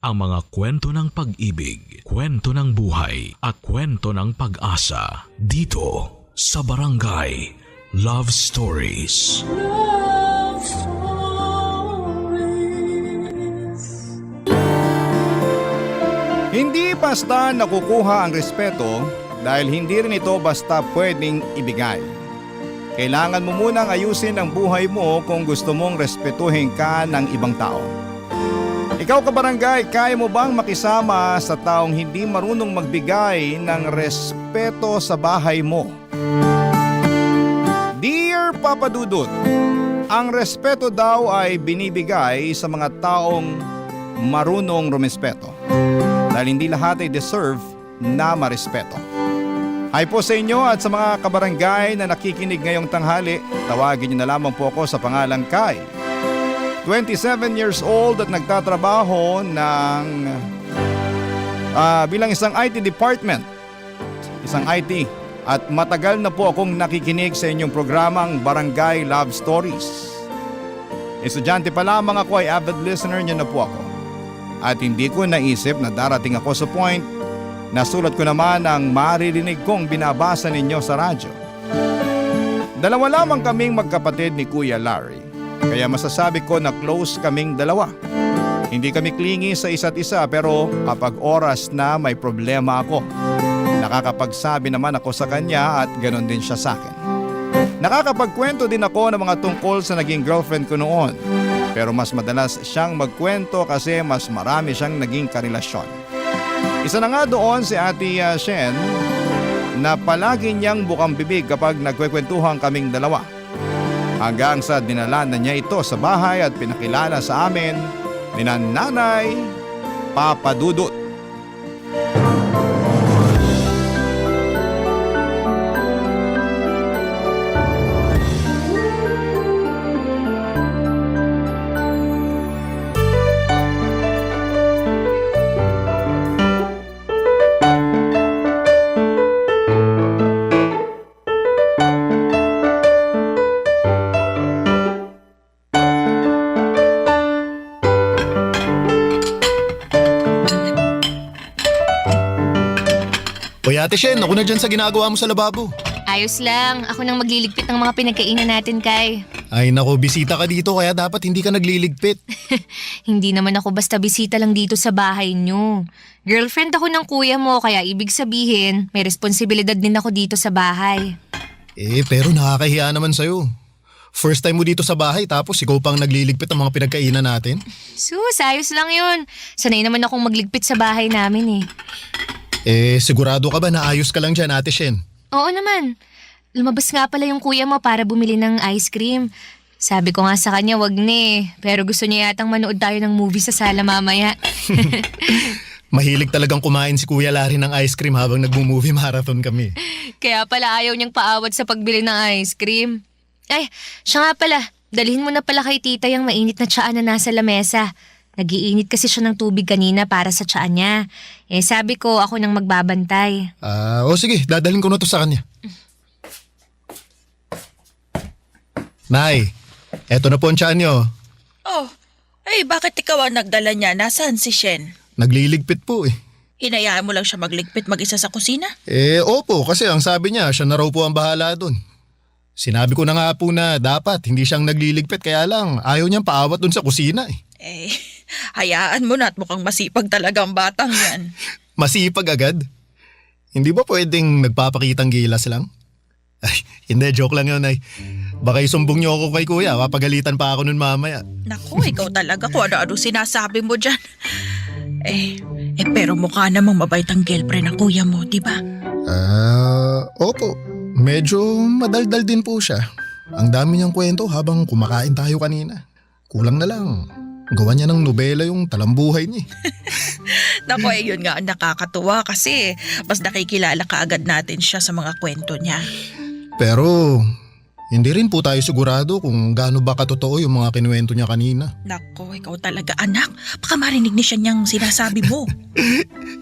ang mga kwento ng pag-ibig, kwento ng buhay at kwento ng pag-asa dito sa Barangay Love Stories. Love Stories. Hindi basta nakukuha ang respeto dahil hindi rin ito basta pwedeng ibigay. Kailangan mo munang ayusin ang buhay mo kung gusto mong respetuhin ka ng ibang tao. Ikaw kabarangay, kaya mo bang makisama sa taong hindi marunong magbigay ng respeto sa bahay mo? Dear Papa Dudut, ang respeto daw ay binibigay sa mga taong marunong rumespeto. Dahil hindi lahat ay deserve na marespeto. Hi po sa inyo at sa mga kabarangay na nakikinig ngayong tanghali, tawagin niyo na lamang po ako sa pangalang Kai. 27 years old at nagtatrabaho bilang isang IT department, isang IT. At matagal na po akong nakikinig sa inyong programang Barangay Love Stories. Estudyante pa lamang ako ay avid listener niyo na po ako. At hindi ko naisip na darating ako sa point na sulat ko naman ang maririnig kong binabasa ninyo sa radyo. Dalawa lamang kaming magkapatid ni Kuya Larry. Kaya masasabi ko na close kaming dalawa. Hindi kami clingy sa isa't isa pero kapag oras na may problema ako, nakakapagsabi naman ako sa kanya at ganon din siya sa akin. Nakakapagkwento din ako ng mga tungkol sa naging girlfriend ko noon. Pero mas madalas siyang magkwento kasi mas marami siyang naging karelasyon. Isa na nga doon si Ate Shen na palagi niyang bukang bibig kapag nagkwekwentuhan kaming dalawa. Hanggang sa dinala na niya ito sa bahay at pinakilala sa amin ni Nanay Papa Dudut. Hoy Ate Shen, ako na dyan sa ginagawa mo sa lababo. Ayos lang. Ako nang magliligpit ng mga pinagkainan natin, Kai. Ay nako, bisita ka dito kaya dapat hindi ka nagliligpit. Hindi naman ako basta bisita lang dito sa bahay nyo. Girlfriend ako ng kuya mo, kaya ibig sabihin, may responsibilidad din ako dito sa bahay. Pero nakakahiya naman sa'yo. First time mo dito sa bahay tapos ikaw pang nagliligpit ng mga pinagkainan natin. Sus, ayos lang yun. Sanay naman akong magligpit sa bahay namin eh. Sigurado ka ba na ayos ka lang dyan, Ate Shen? Oo naman. Lumabas nga pala yung kuya mo para bumili ng ice cream. Sabi ko nga sa kanya, wag na eh. Pero gusto niya yatang manood tayo ng movie sa sala mamaya. Mahilig talagang kumain si Kuya Larry ng ice cream habang nagmo-movie marathon kami. Kaya pala ayaw niyang paawat sa pagbili ng ice cream. Ay, siya nga pala. Dalhin mo na pala kay tita yung mainit na tsaa na nasa lamesa. Nag-iinit kasi siya ng tubig kanina para sa tiyaan niya. Sabi ko ako nang magbabantay. Sige, dadalhin ko na to sa kanya. Nay, eto na po ang tiyaan niyo. Oh, bakit ikaw ang nagdala niya? Nasaan si Shen? Nagliligpit po eh. Hinayaan mo lang siya magligpit mag-isa sa kusina? Opo, kasi ang sabi niya, siya na raw po ang bahala doon. Sinabi ko na nga po na dapat hindi siyang nagliligpit kaya lang ayaw niyang paawat doon sa kusina eh. Hayaan mo na at mukhang masipag talaga ang batang yan. Masipag agad? Hindi ba pwedeng nagpapakitang gilas lang? Ay, hindi, joke lang yun ay. Baka isumbong niyo ako kay kuya, papagalitan pa ako nun mamaya. Naku, ikaw talaga kung ano-ano sinasabi mo dyan. Pero mukha namang mabait ang girlfriend ng kuya mo, di ba? Opo. Medyo madaldal din po siya. Ang dami niyang kwento habang kumakain tayo kanina. Kulang na lang. Gawa niya ng nobela yung talambuhay niya. Naku, yun nga ang nakakatuwa kasi mas nakikilala ka agad natin siya sa mga kwento niya. Pero hindi rin po tayo sigurado kung gaano ba katotoo yung mga kinuwento niya kanina. Naku, ikaw talaga anak. Baka marinig ni siya niyang sinasabi mo.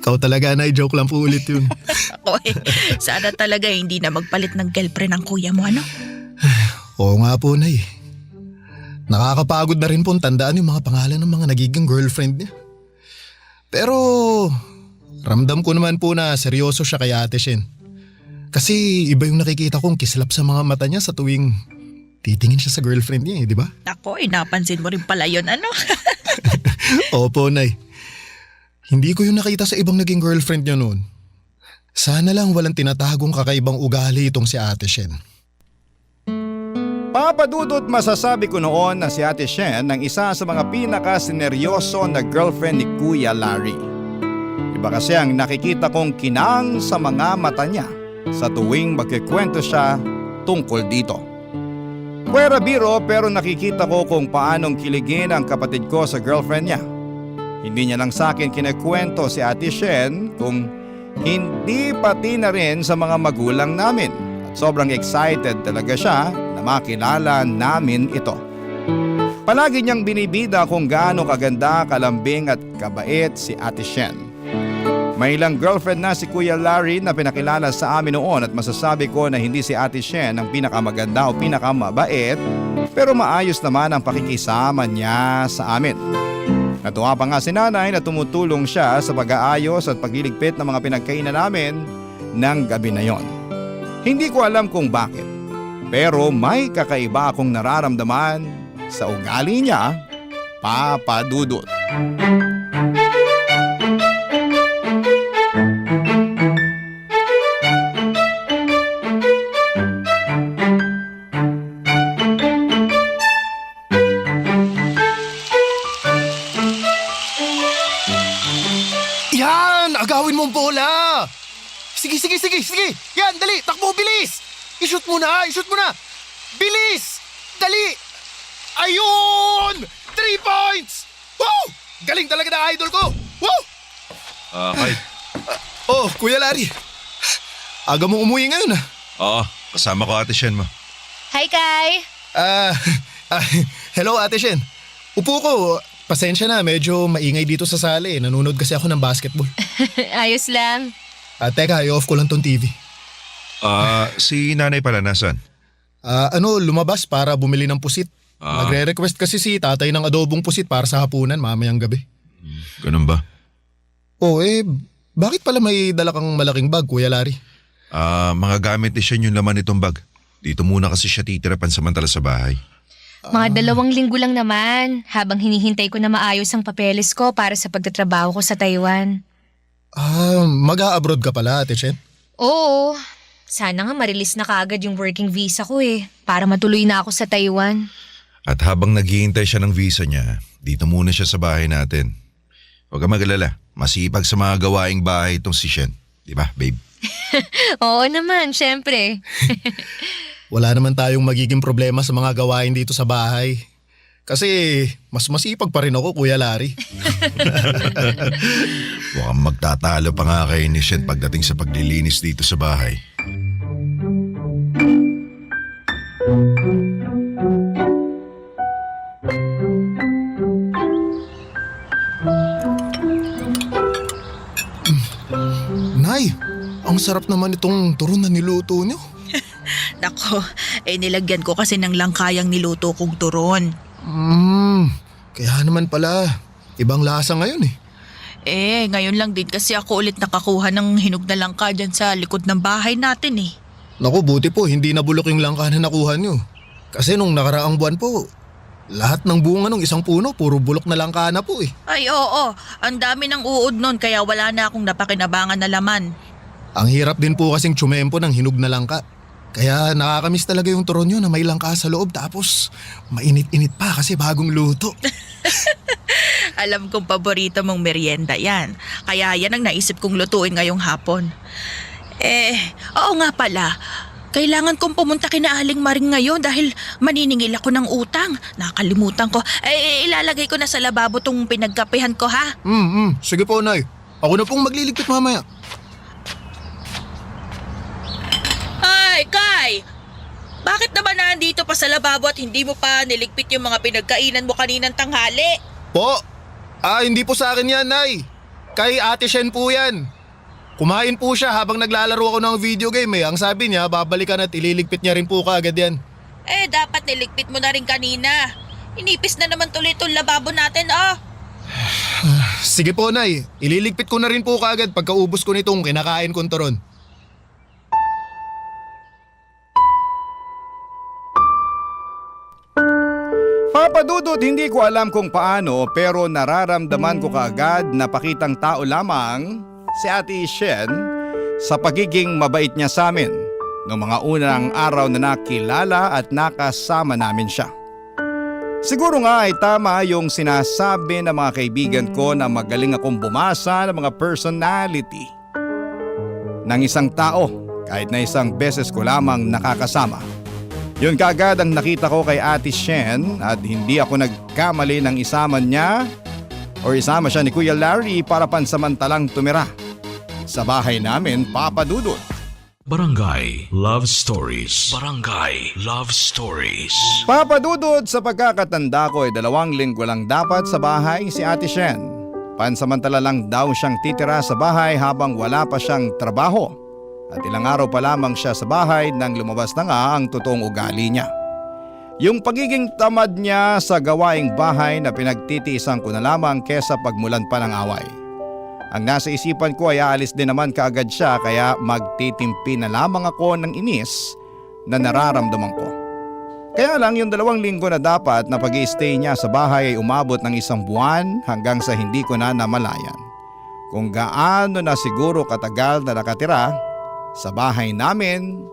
Ikaw talaga na, joke lang po ulit yun. Ako sana talaga hindi na magpalit ng girlfriend ng kuya mo, ano? Oo nga po, Nay. Nakakapagod na rin po tandaan yung mga pangalan ng mga nagiging girlfriend niya. Pero ramdam ko naman po na seryoso siya kay Ate Shen. Kasi iba yung nakikita kong kislap sa mga mata niya sa tuwing titingin siya sa girlfriend niya di ba? Nako, napansin mo rin pala yun, ano? Opo, Nay. Hindi ko yung nakita sa ibang naging girlfriend niya noon. Sana lang walang tinatagong kakaibang ugali itong si Ate Shen. Papadudot masasabi ko noon na si Ate Shen ang isa sa mga pinaka-sineryoso na girlfriend ni Kuya Larry. Iba kasi ang nakikita kong kinang sa mga mata niya sa tuwing magkikwento siya tungkol dito. Puwera biro pero nakikita ko kung paanong kiligin ang kapatid ko sa girlfriend niya. Hindi niya lang sa akin kinakwento si Ate Shen kung hindi pati na rin sa mga magulang namin. At sobrang excited talaga siya na makilala namin ito. Palagi niyang binibida kung gaano kaganda, kalambing at kabait si Ate Shen. May ilang girlfriend na si Kuya Larry na pinakilala sa amin noon at masasabi ko na hindi si Ate Shen ang pinakamaganda o pinakamabait pero maayos naman ang pakikisama niya sa amin. Natuwa pa nga si Nanay na tumutulong siya sa pag-aayos at pagliligpit ng mga pinagkainan namin ng gabi na yon. Hindi ko alam kung bakit pero may kakaiba akong nararamdaman sa ugali niya, Papa Dudut. Agawin mo ang bola! Sige! Yan, dali! Takbo, bilis! I-shoot mo na! Bilis! Dali! Ayun! 3 points! Woo! Galing talaga na idol ko! Woo! Kay. Kuya Larry. Aga mo umuwi ngayon Oo, kasama ko Ate Shen mo. Hi, Kai! Hello Ate Shen. Upo ko. Pasensya na, medyo maingay dito sa sala Nanonood kasi ako ng basketball. Ayos lang. Teka, i-off ko lang tong TV. Si nanay pala nasan? Lumabas para bumili ng pusit. Nagre-request kasi si tatay ng adobong pusit para sa hapunan mamayang gabi. Ganun ba? Bakit pala may dala kang malaking bag, Kuya Larry? Mga gamit ni Shen yung laman nitong bag. Dito muna kasi siya titira pansamantala sa bahay. Mga 2 linggo lang naman habang hinihintay ko na maayos ang papeles ko para sa pagtatrabaho ko sa Taiwan. Mag-a-abroad ka pala, Ate Shen? Oo. Sana nga ma-release na kaagad yung working visa ko para matuloy na ako sa Taiwan. At habang naghihintay siya ng visa niya, dito muna siya sa bahay natin. Huwag ka mag-alala, masipag sa mga gawaing bahay itong si Shen. Di ba, babe? Oo naman, syempre. Wala naman tayong magiging problema sa mga gawain dito sa bahay. Kasi mas masipag pa rin ako, Kuya Larry. Mukhang magtatalo pa nga kayo ni Shen pagdating sa paglilinis dito sa bahay. Nay, ang sarap naman itong turon na niluto niyo. Nako, nilagyan ko kasi ng langkayang niluto kong turon. Kaya naman pala, ibang lasa ngayon Ngayon lang din kasi ako ulit nakakuha ng hinog na langka dyan sa likod ng bahay natin Naku, buti po hindi nabulok yung langka na nakuha niyo. Kasi nung nakaraang buwan po, lahat ng bunga ng isang puno puro bulok na langka na po Ay oo, ang dami ng uod nun kaya wala na akong napakinabangan na laman. Ang hirap din po kasing tsumempo ng hinog na langka. Kaya nakakamiss talaga yung turon nyo na may langka sa loob tapos mainit-init pa kasi bagong luto. Alam kong paborito mong merienda yan. Kaya yan ang naisip kong lutuin ngayong hapon. Oo nga pala. Kailangan kong pumunta kina Aling Maring ngayon dahil maniningil ako ng utang. Nakalimutan ko. Ilalagay ko na sa lababo tong pinagkapehan ko ha. Sige po, Nay. Ako na pong magliligpit mamaya. Ay, Kai! Bakit naman nandito pa sa lababo at hindi mo pa niligpit yung mga pinagkainan mo kaninang tanghali? Po! Hindi po sa akin yan, Nay. Kay Ate Shen po yan. Kumain po siya habang naglalaro ako ng video game Ang sabi niya, babalikan at ililigpit niya rin po kaagad yan. Dapat niligpit mo na rin kanina. Inipis na naman tuloy itong lababo natin, Sige po, Nay. Ililigpit ko na rin po kaagad pagkaubos ko nitong kinakain kong turon. Papa Dudut, hindi ko alam kung paano pero nararamdaman ko kaagad na pakitang tao lamang si Ate Shen sa pagiging mabait niya sa amin noong mga unang araw na nakilala at nakasama namin siya. Siguro nga ay tama yung sinasabi ng mga kaibigan ko na magaling akong bumasa ng mga personality ng isang tao kahit na isang beses ko lamang nakakasama. Yun kaagad ang nakita ko kay Ate Shen at hindi ako nagkamali ng isama siya ni Kuya Larry para pansamantalang tumira sa bahay namin, Papa Dudut. Barangay Love Stories. Barangay Love Stories. Papa Dudut, sa pagkakatanda ko ay 2 linggo lang dapat sa bahay si Ate Shen. Pansamantala lang daw siyang titira sa bahay habang wala pa siyang trabaho. At ilang araw pa lamang siya sa bahay nang lumabas na nga ang totoong ugali niya. Yung pagiging tamad niya sa gawaing bahay na pinagtitiisan ko na lamang kesa pagmulan pa ng away. Ang nasa isipan ko ay aalis din naman kaagad siya kaya magtitimpi na lamang ako ng inis na nararamdaman ko. Kaya lang yung 2 linggo na dapat na pag-i-stay niya sa bahay ay umabot ng 1 buwan hanggang sa hindi ko na namalayan kung gaano na siguro katagal na nakatira sa bahay namin,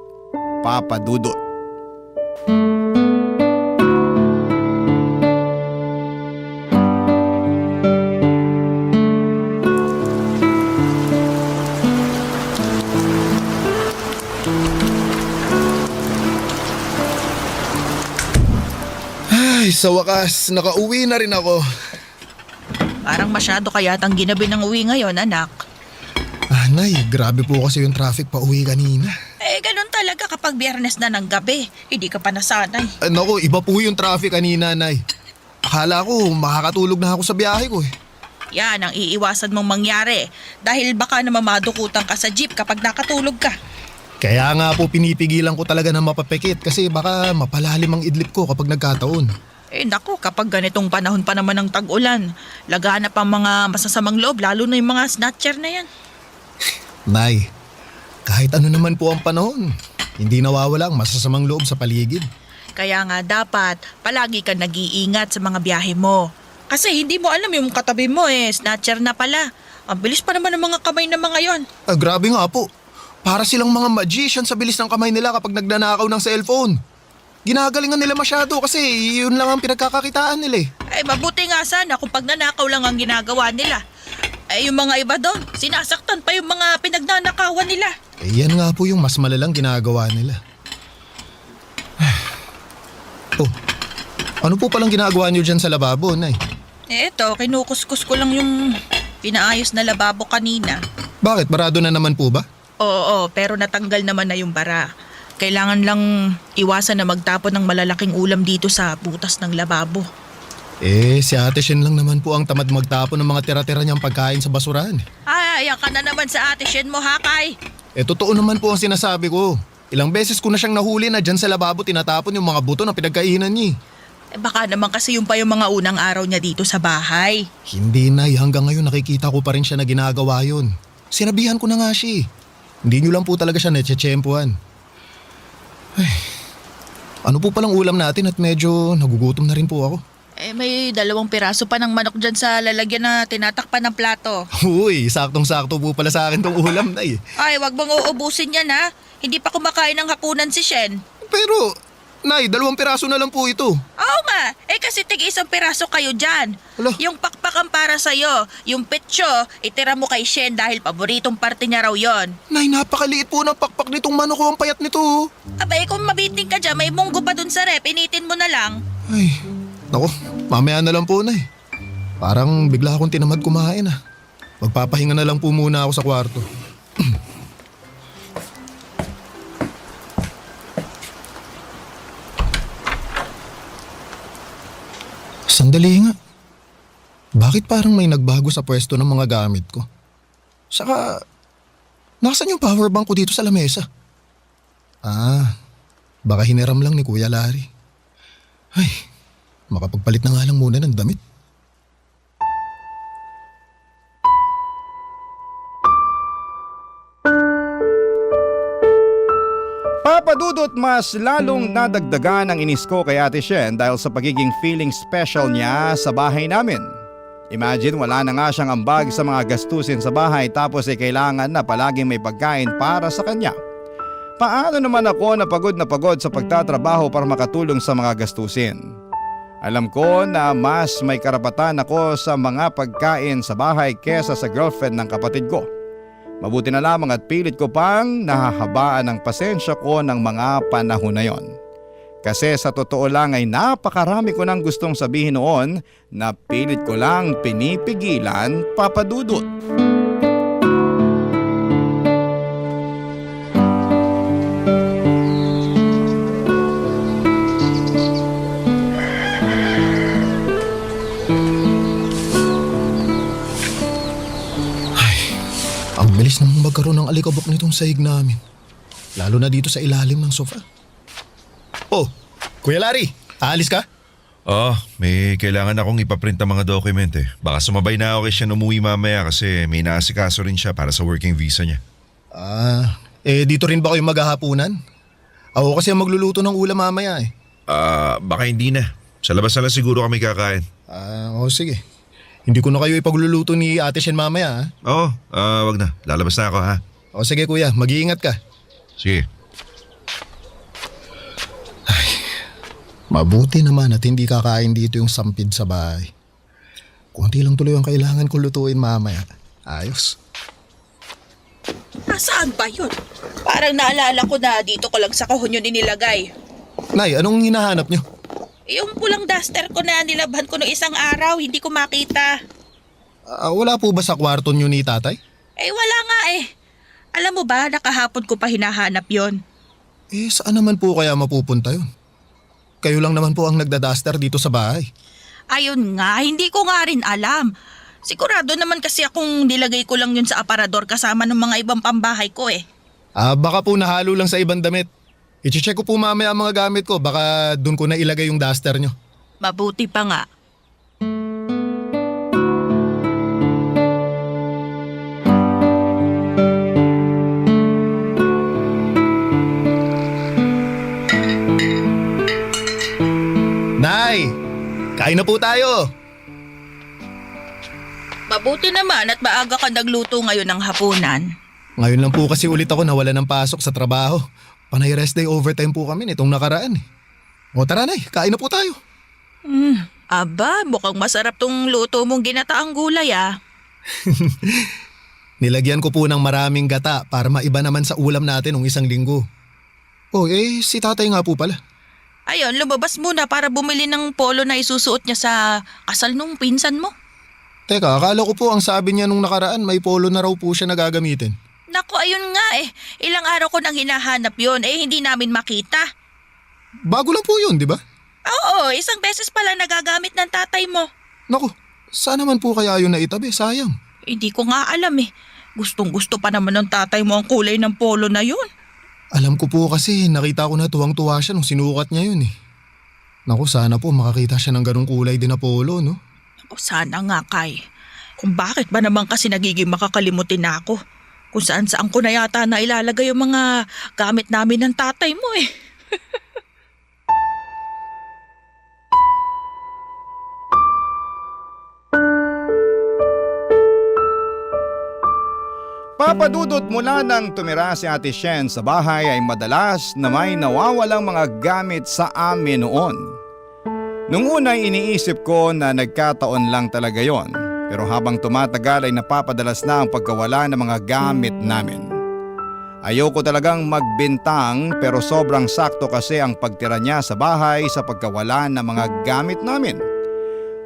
Papa Dudut. Ay, sa wakas, nakauwi na rin ako. Parang masyado kayatang ginabi ng uwi ngayon, anak. Nay, grabe po kasi yung traffic pa uwi kanina. Ganun talaga kapag Biyernes na ng gabi. Hindi ka pa nasanay. Naku, iba po yung traffic kanina, Nay. Akala ko makakatulog na ako sa biyahe ko eh. Yan ang iiwasan mong mangyari. Dahil baka na mamadukutan ka sa jeep kapag nakatulog ka. Kaya nga po pinipigilan ko talaga na mapapikit kasi baka mapalalim ang idlip ko kapag nagkataon. Naku, kapag ganitong panahon pa naman ng tag-ulan, laganap ang mga masasamang loob, lalo na yung mga snatcher na yan. Nay, kahit ano naman po ang panahon, hindi nawawala ang masasamang loob sa paligid. Kaya nga dapat palagi ka nag-iingat sa mga biyahe mo. Kasi hindi mo alam yung katabi mo snatcher na pala. Ang bilis pa naman ng mga kamay na mga yon. Grabe nga po. Para silang mga magician sa bilis ng kamay nila kapag nagnanakaw ng cellphone. Ginagalingan nila masyado kasi yun lang ang pinagkakakitaan nila eh. Mabuti nga sana kung pag nanakaw lang ang ginagawa nila. Yung mga iba doon, sinasaktan pa yung mga pinagnanakawan nila. Yan nga po yung mas malalang ginagawa nila. Oh, ano po palang ginagawa niyo dyan sa lababo, Nay? Eto, kinukuskus ko lang yung pinaayos na lababo kanina. Bakit? Barado na naman po ba? Oo, pero natanggal naman na yung bara. Kailangan lang iwasan na magtapon ng malalaking ulam dito sa butas ng lababo. Si Ate Shen lang naman po ang tamad magtapon ng mga tira-tira niyang pagkain sa basurahan. Ayan ka na naman sa Ate Shen mo, Hakay. Totoo naman po ang sinasabi ko. Ilang beses ko na siyang nahuli na dyan sa lababo tinatapon yung mga buto na pinagkainan niya. Baka naman kasi yung pa yung mga unang araw niya dito sa bahay. Hindi, Nay. Hanggang ngayon nakikita ko pa rin siya na ginagawa yun. Sinabihan ko na nga siya. Hindi niyo lang po talaga siya netsyempuhan. Ano po palang ulam natin at medyo nagugutom na rin po ako. May 2 piraso pa ng manok dyan sa lalagyan na tinatakpan ng plato. Uy, saktong-sakto po pala sa akin tong ulam, Nay. Wag mong uubusin yan ha. Hindi pa kumakain ng hapunan si Shen. Pero, Nay, 2 piraso na lang po ito. Oo nga, kasi tig-1 piraso kayo dyan. Hala. Yung pakpakan para sa'yo, yung petsyo, itira mo kay Shen dahil paboritong parte niya raw yon. Nay, napakaliit po ng pakpak nitong manok ko, ang payat nito. Kung mabiting ka dyan, may munggo pa dun sa rep, initin mo na lang. Ay, naku, mamaya na lang po, Nay. Parang bigla akong tinamad kumain Magpapahinga na lang po muna ako sa kwarto. Sandali nga. Bakit parang may nagbago sa pwesto ng mga gamit ko? Saka, nasan yung power bank ko dito sa lamesa? Baka hiniram lang ni Kuya Larry. Ay, makapagpalit na nga lang muna ng damit. Papadudot, mas lalong nadagdagan ang inis ko kay Ate Shen dahil sa pagiging feeling special niya sa bahay namin. Imagine, wala na nga siyang ambag sa mga gastusin sa bahay tapos kailangan na palaging may pagkain para sa kanya. Paano naman ako na pagod sa pagtatrabaho para makatulong sa mga gastusin? Alam ko na mas may karapatan ako sa mga pagkain sa bahay kesa sa girlfriend ng kapatid ko. Mabuti na lamang at pilit ko pang nahahabaan ang pasensya ko ng mga panahon na yon. Kasi sa totoo lang ay napakarami ko nang gustong sabihin noon na pilit ko lang pinipigilan, Papadudot. Ang bilis namang magkaroon ng alikabok nitong sahig namin. Lalo na dito sa ilalim ng sofa. Oh, Kuya Larry, aalis ka? May kailangan akong ipaprint ng mga document eh. Baka sumabay na ako kay siya umuwi mamaya kasi may naasikaso rin siya para sa working visa niya. Dito rin ba kayo maghahapunan? Ako kasi ang magluluto ng ulam mamaya eh. Baka hindi na. Sa labas na lang siguro kami kakain. Sige. Hindi ko na kayo ipagluluto ni Ate Shen mamaya ha? Wag na. Lalabas na ako ha. Sige kuya, mag-iingat ka. Sige. Mabuti naman at hindi kakain dito yung sampid sa bahay. Kunti lang tuloy ang kailangan kong lutuin mamaya. Ayos. Nasaan ba yun? Parang naalala ko na dito ko lang sa kahon yun inilagay. Nay, anong hinahanap nyo? Yung pulang duster ko na nilabhan ko noong isang araw, hindi ko makita. Wala po ba sa kwarto nyo ni tatay? Wala nga eh. Alam mo ba, nakahapon ko pa hinahanap yon. Saan naman po kaya mapupunta yun? Kayo lang naman po ang nagda-duster dito sa bahay. Ayun nga, hindi ko nga rin alam. Sigurado naman kasi akong nilagay ko lang yun sa aparador kasama ng mga ibang pambahay ko eh. Baka po nahalo lang sa ibang damit. I-check ko po mamaya ang mga gamit ko. Baka doon ko na ilagay yung duster nyo. Mabuti pa nga. Nay! Kain na po tayo! Mabuti naman at maaga ka nagluto ngayon ng hapunan. Ngayon lang po kasi ulit ako nawala ng pasok sa trabaho. Panay rest day overtime po kami nitong nakaraan eh. O tara Nay, kain na po tayo. Aba, mukhang masarap tong luto mong ginataang gulay ah. Nilagyan ko po ng maraming gata para maiba naman sa ulam natin ng isang linggo. Si tatay nga po pala. Ayun, lumabas muna para bumili ng polo na isusuot niya sa kasal nung pinsan mo. Teka, akala ko po ang sabi niya nung nakaraan may polo na raw po siya nagagamitin. Naku, ayun nga eh. Ilang araw ko nang hinahanap yon hindi namin makita. Bago lang po yun, di ba? Oo, isang beses pala nagagamit ng tatay mo. Naku, saan naman po kaya yun naitabi? Sayang. Hindi ko nga alam eh. Gustong gusto pa naman ng tatay mo ang kulay ng polo na yun. Alam ko po kasi nakita ko na tuwang-tuwa siya nung sinukat niya yun eh. Naku, sana po makakita siya ng ganung kulay din na polo, no? Naku, sana nga Kay. Kung bakit ba naman kasi nagiging makakalimutin na ako. Kung saan-saan ko na yata na ilalagay yung mga gamit namin ng tatay mo eh. Papadudot, mula nang tumira si Ate Shen sa bahay ay madalas na may nawawalang mga gamit sa amin noon. Nung una iniisip ko na nagkataon lang talaga yon, pero habang tumatagal ay napapadalas na ang pagkawala ng mga gamit namin. Ayoko talagang magbintang pero sobrang sakto kasi ang pagtira niya sa bahay sa pagkawala ng mga gamit namin.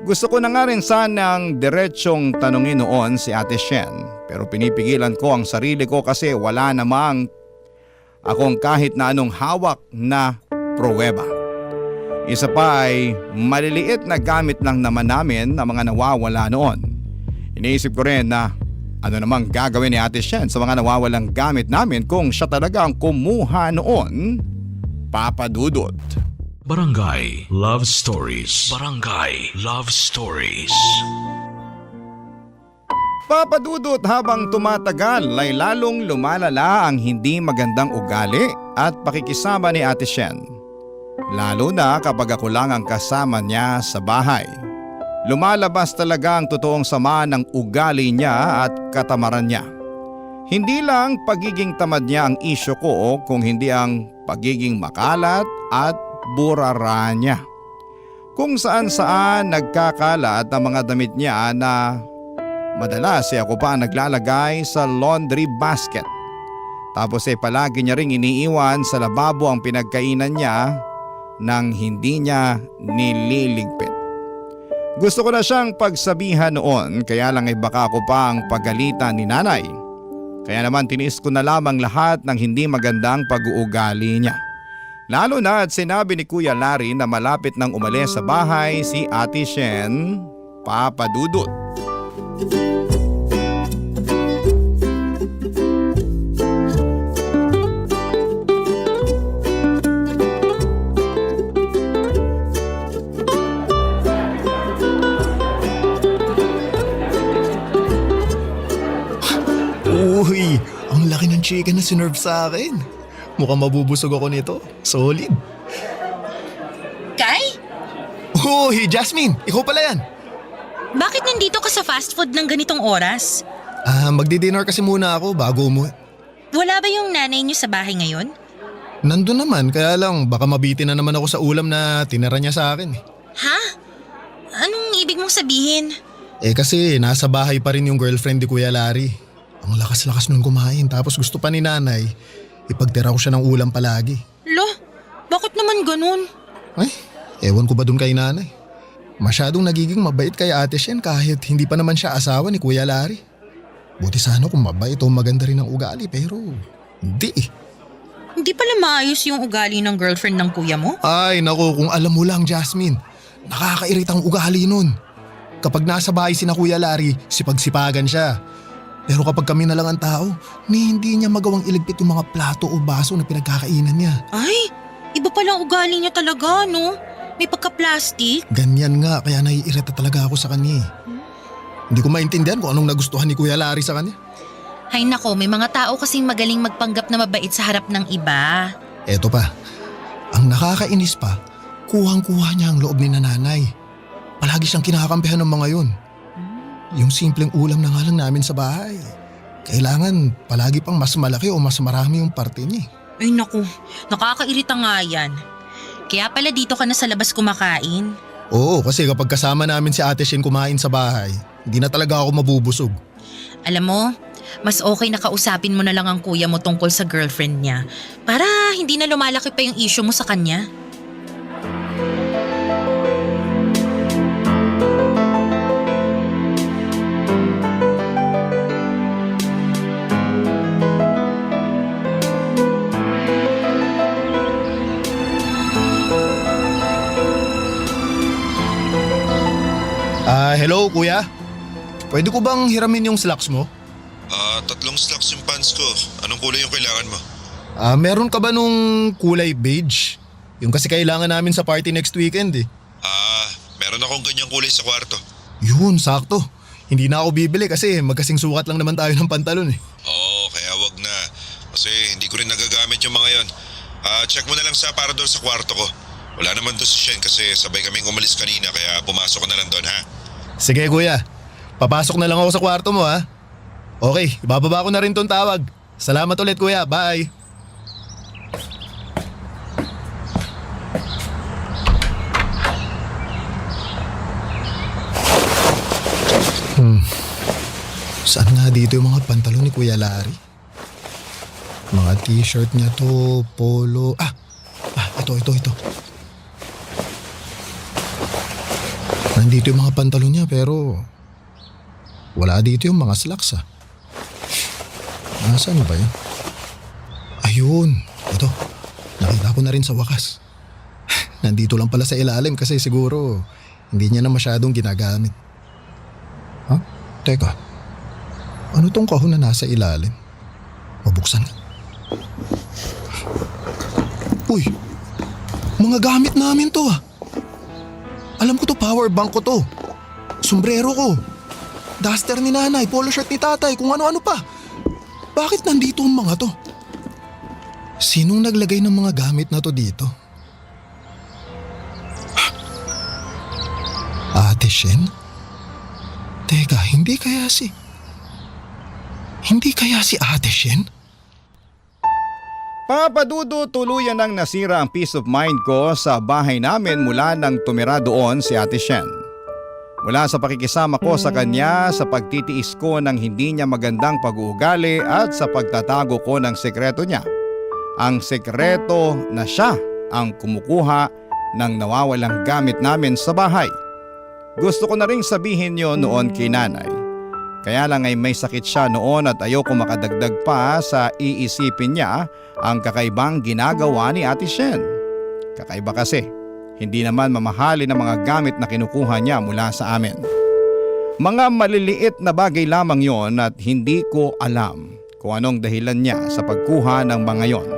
Gusto ko na nga rin sanang diretsyong tanungin noon si Ate Shen, pero pinipigilan ko ang sarili ko kasi wala namang akong kahit na anong hawak na pruweba. Isa pa ay maliliit na gamit lang naman namin na mga nawawala noon. Iniisip ko rin na ano namang gagawin ni Ate Shen sa mga nawawalang gamit namin kung siya talaga ang kumuha noon, Papadudot. Barangay Love Stories. Barangay Love Stories. Papadudot habang tumatagal ay lalong lumalala ang hindi magandang ugali at pakikisama ni Ate Shen. Lalo na kapag ako lang ang kasama niya sa bahay. Lumalabas talaga ang totoong sama ng ugali niya at katamaran niya. Hindi lang pagiging tamad niya ang isyo ko kung hindi ang pagiging makalat at burara niya. Kung saan-saan nagkakalat ang mga damit niya na madalas ako pa ang naglalagay sa laundry basket. Tapos palagi niya ring iniiwan sa lababo ang pinagkainan niya nang hindi niya nililigpit. Gusto ko na siyang pagsabihan noon kaya lang baka ako pa ang pagalitan ni nanay. Kaya naman tiniis ko na lamang lahat ng hindi magandang pag-uugali niya. Lalo na at sinabi ni Kuya Larry na malapit nang umalis sa bahay si Ate Shen, Papa Dudut. Uy, ang laki ng chicken na sinerve sa akin. Mukhang mabubusog ako nito. Solid. Kai? Uy, Jasmine, ikaw pala yan. Bakit nandito ka sa fast food ng ganitong oras? Magdi-dinner kasi muna ako bago umuwi. Wala ba yung nanay niyo sa bahay ngayon? Nandun naman, kaya lang baka mabitin na naman ako sa ulam na tinira niya sa akin. Ha? Anong ibig mong sabihin? Kasi nasa bahay pa rin yung girlfriend ni Kuya Larry. Ang lakas-lakas nun kumain tapos gusto pa ni nanay ipagtira ko siya ng ulam palagi. Lo, bakit naman ganun? Ay, ewan ko ba dun kay nanay. Masyadong nagiging mabait kay Ate Shen kahit hindi pa naman siya asawa ni Kuya Larry. Buti sana kung mabait o maganda rin ang ugali pero hindi eh. Hindi pala maayos yung ugali ng girlfriend ng kuya mo? Ay naku, kung alam mo lang Jasmine, nakakairitang ugali nun. Kapag nasa bahay sina Kuya Larry, sipag-sipagan siya. Pero kapag kami na lang ang tao, hindi niya magawang iligpit yung mga plato o baso na pinagkakainan niya. Ay, iba palang ugali niya talaga, no? May pagka-plastic. Ganyan nga, kaya naiirita talaga ako sa kanya eh. Hindi ko maintindihan kung anong nagustuhan ni Kuya Larry sa kanya. Ay nako, may mga tao kasing magaling magpanggap na mabait sa harap ng iba. Eto pa, ang nakakainis pa, kuhang-kuha niya ang loob ni nanay. Palagi siyang kinakampihan ng mga yun. Yung simpleng ulam na nga lang namin sa bahay. Kailangan palagi pang mas malaki o mas marami yung parte niya. Ay naku, nakakairita nga yan. Kaya pala dito ka na sa labas kumakain. Oo, kasi kapag kasama namin si Ate Shen kumain sa bahay, hindi na talaga ako mabubusog. Alam mo, mas okay na kausapin mo na lang ang kuya mo tungkol sa girlfriend niya para hindi na lumalaki pa yung issue mo sa kanya. Hello kuya? Pwede ko bang hiramin yung slacks mo? 3 slacks yung pants ko. Anong kulay yung kailangan mo? Meron ka ba nung kulay beige? Yung kasi kailangan namin sa party next weekend eh. Meron akong ganyang kulay sa kwarto. Yun, sakto. Hindi na ako bibili kasi magkasing sukat lang naman tayo ng pantalon eh. Oo, kaya wag na. Kasi hindi ko rin nagagamit yung mga yon. Check mo na lang sa aparador sa kwarto ko. Wala naman doon si Shen kasi sabay kaming umalis kanina kaya pumasok ko na lang doon ha. Sige kuya, papasok na lang ako sa kwarto mo ha. Okay, ibababa ko na rin tong tawag. Salamat ulit kuya, bye. Saan nga dito yung mga pantalon ni Kuya Larry? Mga t-shirt niya to, polo. Ito. Nandito yung mga pantalon niya pero wala dito yung mga slacks ah. Nasaan ba yun? Ayun, ito. Nakita ko na rin sa wakas. Nandito lang pala sa ilalim kasi siguro hindi niya na masyadong ginagamit. Teka, ano tong kahon na nasa ilalim? Mabuksan nga. Uy, mga gamit namin to ah. Alam ko to, power bank ko to. Sombrero ko. duster ni nanay, polo shirt ni tatay, kung ano-ano pa. Bakit nandito ang mga to? Sinong naglagay ng mga gamit na to dito? Ate Shen? Teka, hindi kaya si Ate Shen? Papadudo, tuluyan nang nasira ang peace of mind ko sa bahay namin mula nang tumira doon si Ate Shen. Mula sa pakikisama ko sa kanya, sa pagtitiis ko ng hindi niya magandang pag-uugali at sa pagtatago ko ng sekreto niya. Ang sekreto na siya ang kumukuha ng nawawalang gamit namin sa bahay. Gusto ko na ring sabihin yon noon kay nanay. Kaya lang ay may sakit siya noon at ayoko makadagdag pa sa iisipin niya ang kakaibang ginagawa ni Ate Shen. Kakaiba kasi, hindi naman mamahalin ang mga gamit na kinukuha niya mula sa amin. Mga maliliit na bagay lamang yon at hindi ko alam kung anong dahilan niya sa pagkuha ng mga yon.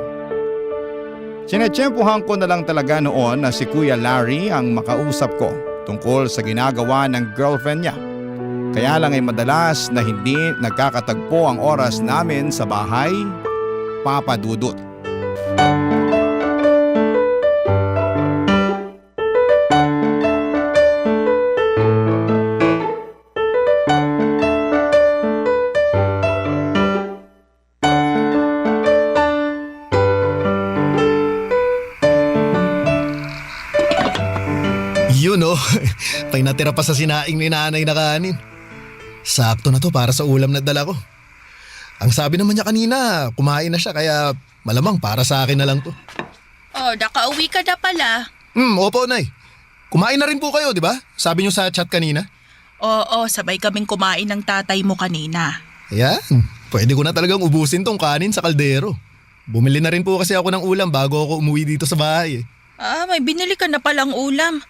Sinetsyempohan ko na lang talaga noon na si Kuya Larry ang makausap ko tungkol sa ginagawa ng girlfriend niya. Kaya lang ay madalas na hindi nagkakatagpo ang oras namin sa bahay, Papa Dudut. Yun oh, may natira pa sa sinaing ni nanay na kanin. Sakto na to para sa ulam na dala ko. Ang sabi naman niya kanina, kumain na siya kaya malamang para sa akin na lang to. Oh, nakauwi ka na pala. Opo nay. Kumain na rin po kayo, di ba? Sabi niyo sa chat kanina. Oo, sabay kaming kumain ng tatay mo kanina. Ayan, pwede ko na talagang ubusin tong kanin sa kaldero. Bumili na rin po kasi ako ng ulam bago ako umuwi dito sa bahay. May binili ka na palang ulam.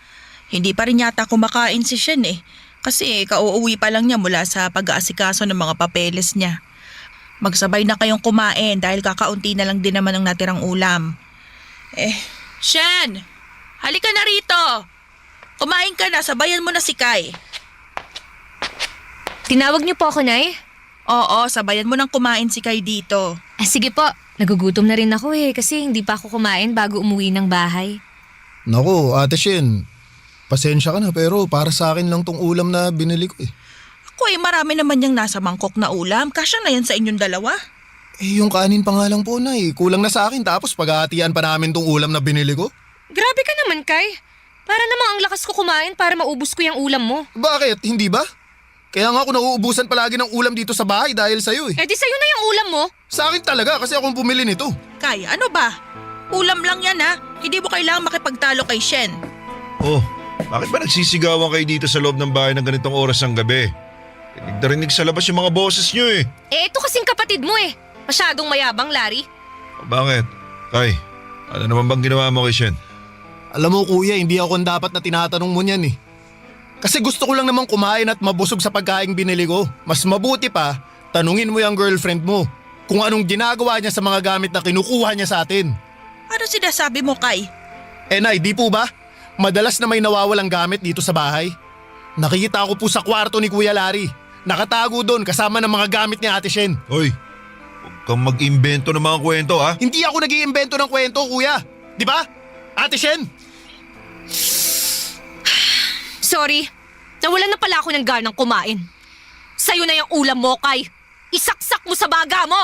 Hindi pa rin yata kumakain si Shen eh. Kasi kauuwi pa lang niya mula sa pag-aasikaso ng mga papeles niya. Magsabay na kayong kumain dahil kakaunti na lang din naman ang natirang ulam. Shen! Halika na rito! Kumain ka na, sabayan mo na si Kai. Tinawag niyo po ako, Nay? Oo, sabayan mo nang kumain si Kai dito. Sige po, nagugutom na rin ako kasi hindi pa ako kumain bago umuwi ng bahay. Naku, Ate Shen, pasensya ka na pero para sa akin lang tong ulam na binili ko eh. Ako marami naman yung nasa mangkok na ulam. Kasya na yan sa inyong dalawa. Yung kanin pa nga lang po na kulang na sa akin tapos paghahatian pa namin tong ulam na binili ko. Grabe ka naman, Kai. Para namang ang lakas ko kumain para maubos ko yung ulam mo. Bakit? Hindi ba? Kaya nga ako nauubusan palagi ng ulam dito sa bahay dahil sa'yo eh. Di sa'yo na yung ulam mo. Sa akin talaga kasi akong bumili nito. Kai, ano ba? Ulam lang yan ha. Hindi mo kailangang makipagtalo kay Shen. Oh, bakit ba nagsisigawan kayo dito sa loob ng bahay ng ganitong oras ng gabi? Rinig na rinig sa labas yung mga boses nyo eh. Ito kasing kapatid mo Masyadong mayabang, Larry. Bakit? Kai, ano naman bang ginawa mo kay Shen? Alam mo kuya, hindi ako dapat na tinatanong mo niyan eh. Kasi gusto ko lang naman kumain at mabusog sa pagkaing binili ko. Mas mabuti pa, tanungin mo yung girlfriend mo kung anong ginagawa niya sa mga gamit na kinukuha niya sa atin. Ano sinasabi mo, Kai? Nay, di po ba? Madalas na may nawawalang gamit dito sa bahay. Nakikita ko po sa kwarto ni Kuya Larry. Nakatago doon kasama ng mga gamit ni Ate Shen. Hoy, huwag kang mag-imbento ng mga kwento ha? Hindi ako nag-iimbento ng kwento, kuya. Di ba? Ate Shen? Sorry, nawalan na pala ako ng ganang kumain. Sa'yo na yung ulam mo, Kai. Isaksak mo sa baga mo!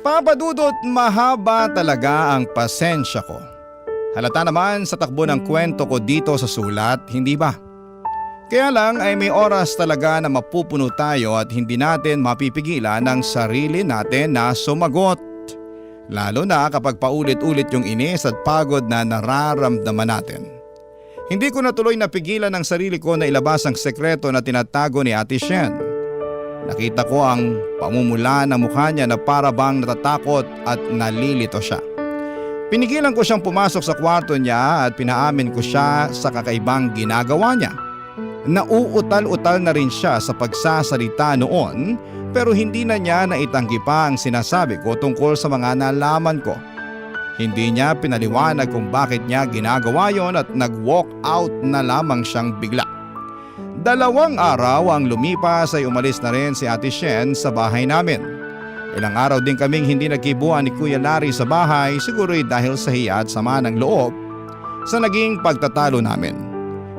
Papadudot, mahaba talaga ang pasensya ko. Halata naman sa takbo ng kwento ko dito sa sulat, hindi ba? Kaya lang ay may oras talaga na mapupuno tayo at hindi natin mapipigilan ang sarili natin na sumagot. Lalo na kapag paulit-ulit yung inis at pagod na nararamdaman natin. Hindi ko na tuloy napigilan ang sarili ko na ilabas ang sekreto na tinatago ni Ate Shen. Nakita ko ang pamumula ng mukha niya na para bang natatakot at nalilito siya. Pinigilan ko siyang pumasok sa kwarto niya at pinaamin ko siya sa kakaibang ginagawa niya. Nauutal-utal na rin siya sa pagsasalita noon pero hindi na niya naitanggi pa ang sinasabi ko tungkol sa mga nalaman ko. Hindi niya pinaliwanag kung bakit niya ginagawa yon at nag-walk out na lamang siyang bigla. 2 araw ang lumipas ay umalis na rin si Ate Shen sa bahay namin. Ilang araw din kaming hindi nagkibuan ni Kuya Larry sa bahay, siguro'y dahil sa hiya at sama ng loob sa naging pagtatalo namin.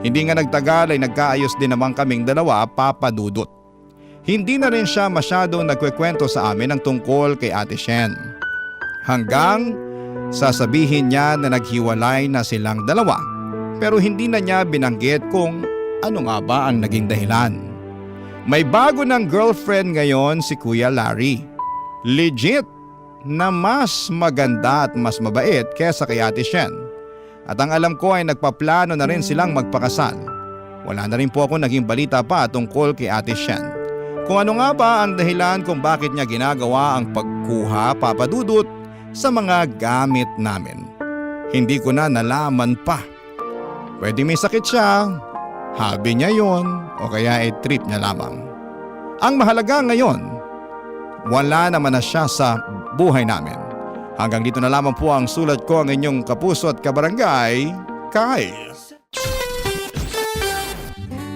Hindi nga nagtagal ay nagkaayos din naman kaming dalawa, Papa Dudut. Hindi na rin siya masyadong nagkwekwento sa amin ang tungkol kay Ate Shen. Hanggang sasabihin niya na naghiwalay na silang dalawa pero hindi na niya binanggit kung ano nga ba ang naging dahilan. May bago ng girlfriend ngayon si Kuya Larry. Legit na mas maganda at mas mabait kesa kay Ate Shen. At ang alam ko ay nagpaplano na rin silang magpakasal. Wala na rin po ako naging balita pa tungkol kay Ate Shen. Kung ano nga ba ang dahilan kung bakit niya ginagawa ang pagkuha, Papa Dudut, sa mga gamit namin. Hindi ko na nalaman pa. Pwede may sakit siya, hobby niya yon, o kaya ay trip niya lamang. Ang mahalaga ngayon, wala naman na siya sa buhay namin. Hanggang dito na lamang po ang sulat ko, ang inyong kapuso at kabarangay, Kai.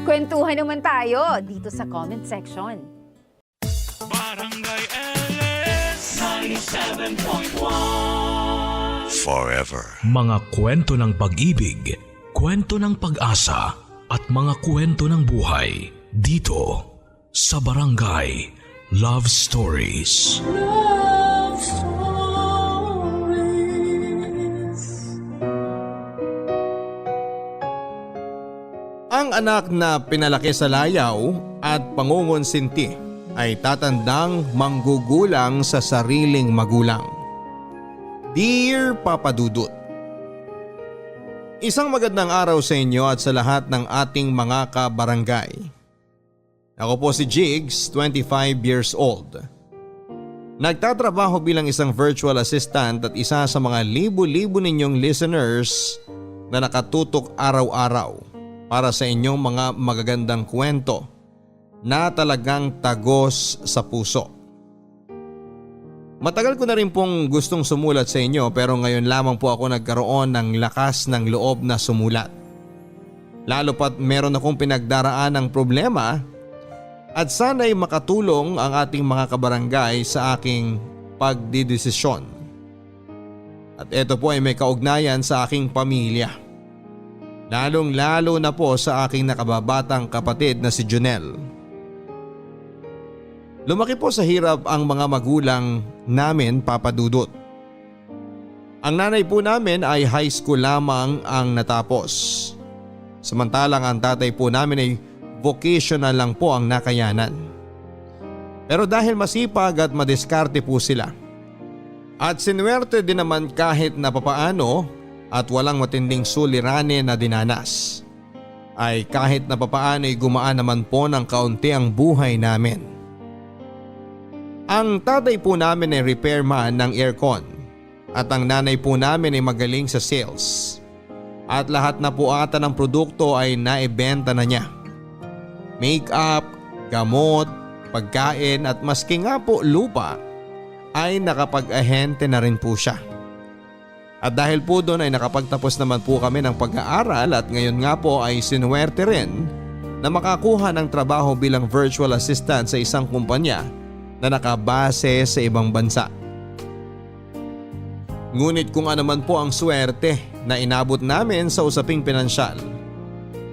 Kwentuhan naman tayo dito sa comment section. Barangay LS 97.1 Forever. Mga kwento ng pag-ibig, kwento ng pag-asa at mga kwento ng buhay dito sa Barangay Love Stories. Love Stories. Ang anak na pinalaki sa layaw at pangungonsinti ay tatandang manggugulang sa sariling magulang. Dear Papa Dudut, isang magandang araw sa inyo at sa lahat ng ating mga kabarangay. Ako po si Jigs, 25 years old. Nagtatrabaho bilang isang virtual assistant at isa sa mga libo-libo ninyong listeners na nakatutok araw-araw para sa inyong mga magagandang kwento na talagang tagos sa puso. Matagal ko na rin pong gustong sumulat sa inyo pero ngayon lamang po ako nagkaroon ng lakas ng loob na sumulat. Lalo pat meron akong pinagdaraan ng problema at sana'y makatulong ang ating mga kabarangay sa aking pagdidesisyon. At ito po ay may kaugnayan sa aking pamilya. Lalong-lalo na po sa aking nakababatang kapatid na si Junel. Lumaki po sa hirap ang mga magulang namin, Papa Dudut. Ang nanay po namin ay high school lamang ang natapos. Samantalang ang tatay po namin ay vocational lang po ang nakayanan. Pero dahil masipag at madiskarte po sila at sinuwerte din naman kahit na papaano at walang matinding suliranin na dinanas, ay kahit na papaano ay gumaan naman po ng kaunti ang buhay namin. Ang tatay po namin ay repairman ng aircon at ang nanay po namin ay magaling sa sales. At lahat na po ata ng produkto ay naibenta na niya. Make-up, gamot, pagkain at maski nga po lupa ay nakapag-ahente na rin po siya. At dahil po doon ay nakapagtapos naman po kami ng pag-aaral at ngayon nga po ay sinuwerte rin na makakuha ng trabaho bilang virtual assistant sa isang kumpanya na nakabase sa ibang bansa. Ngunit kung ano man po ang swerte na inabot namin sa usaping pinansyal,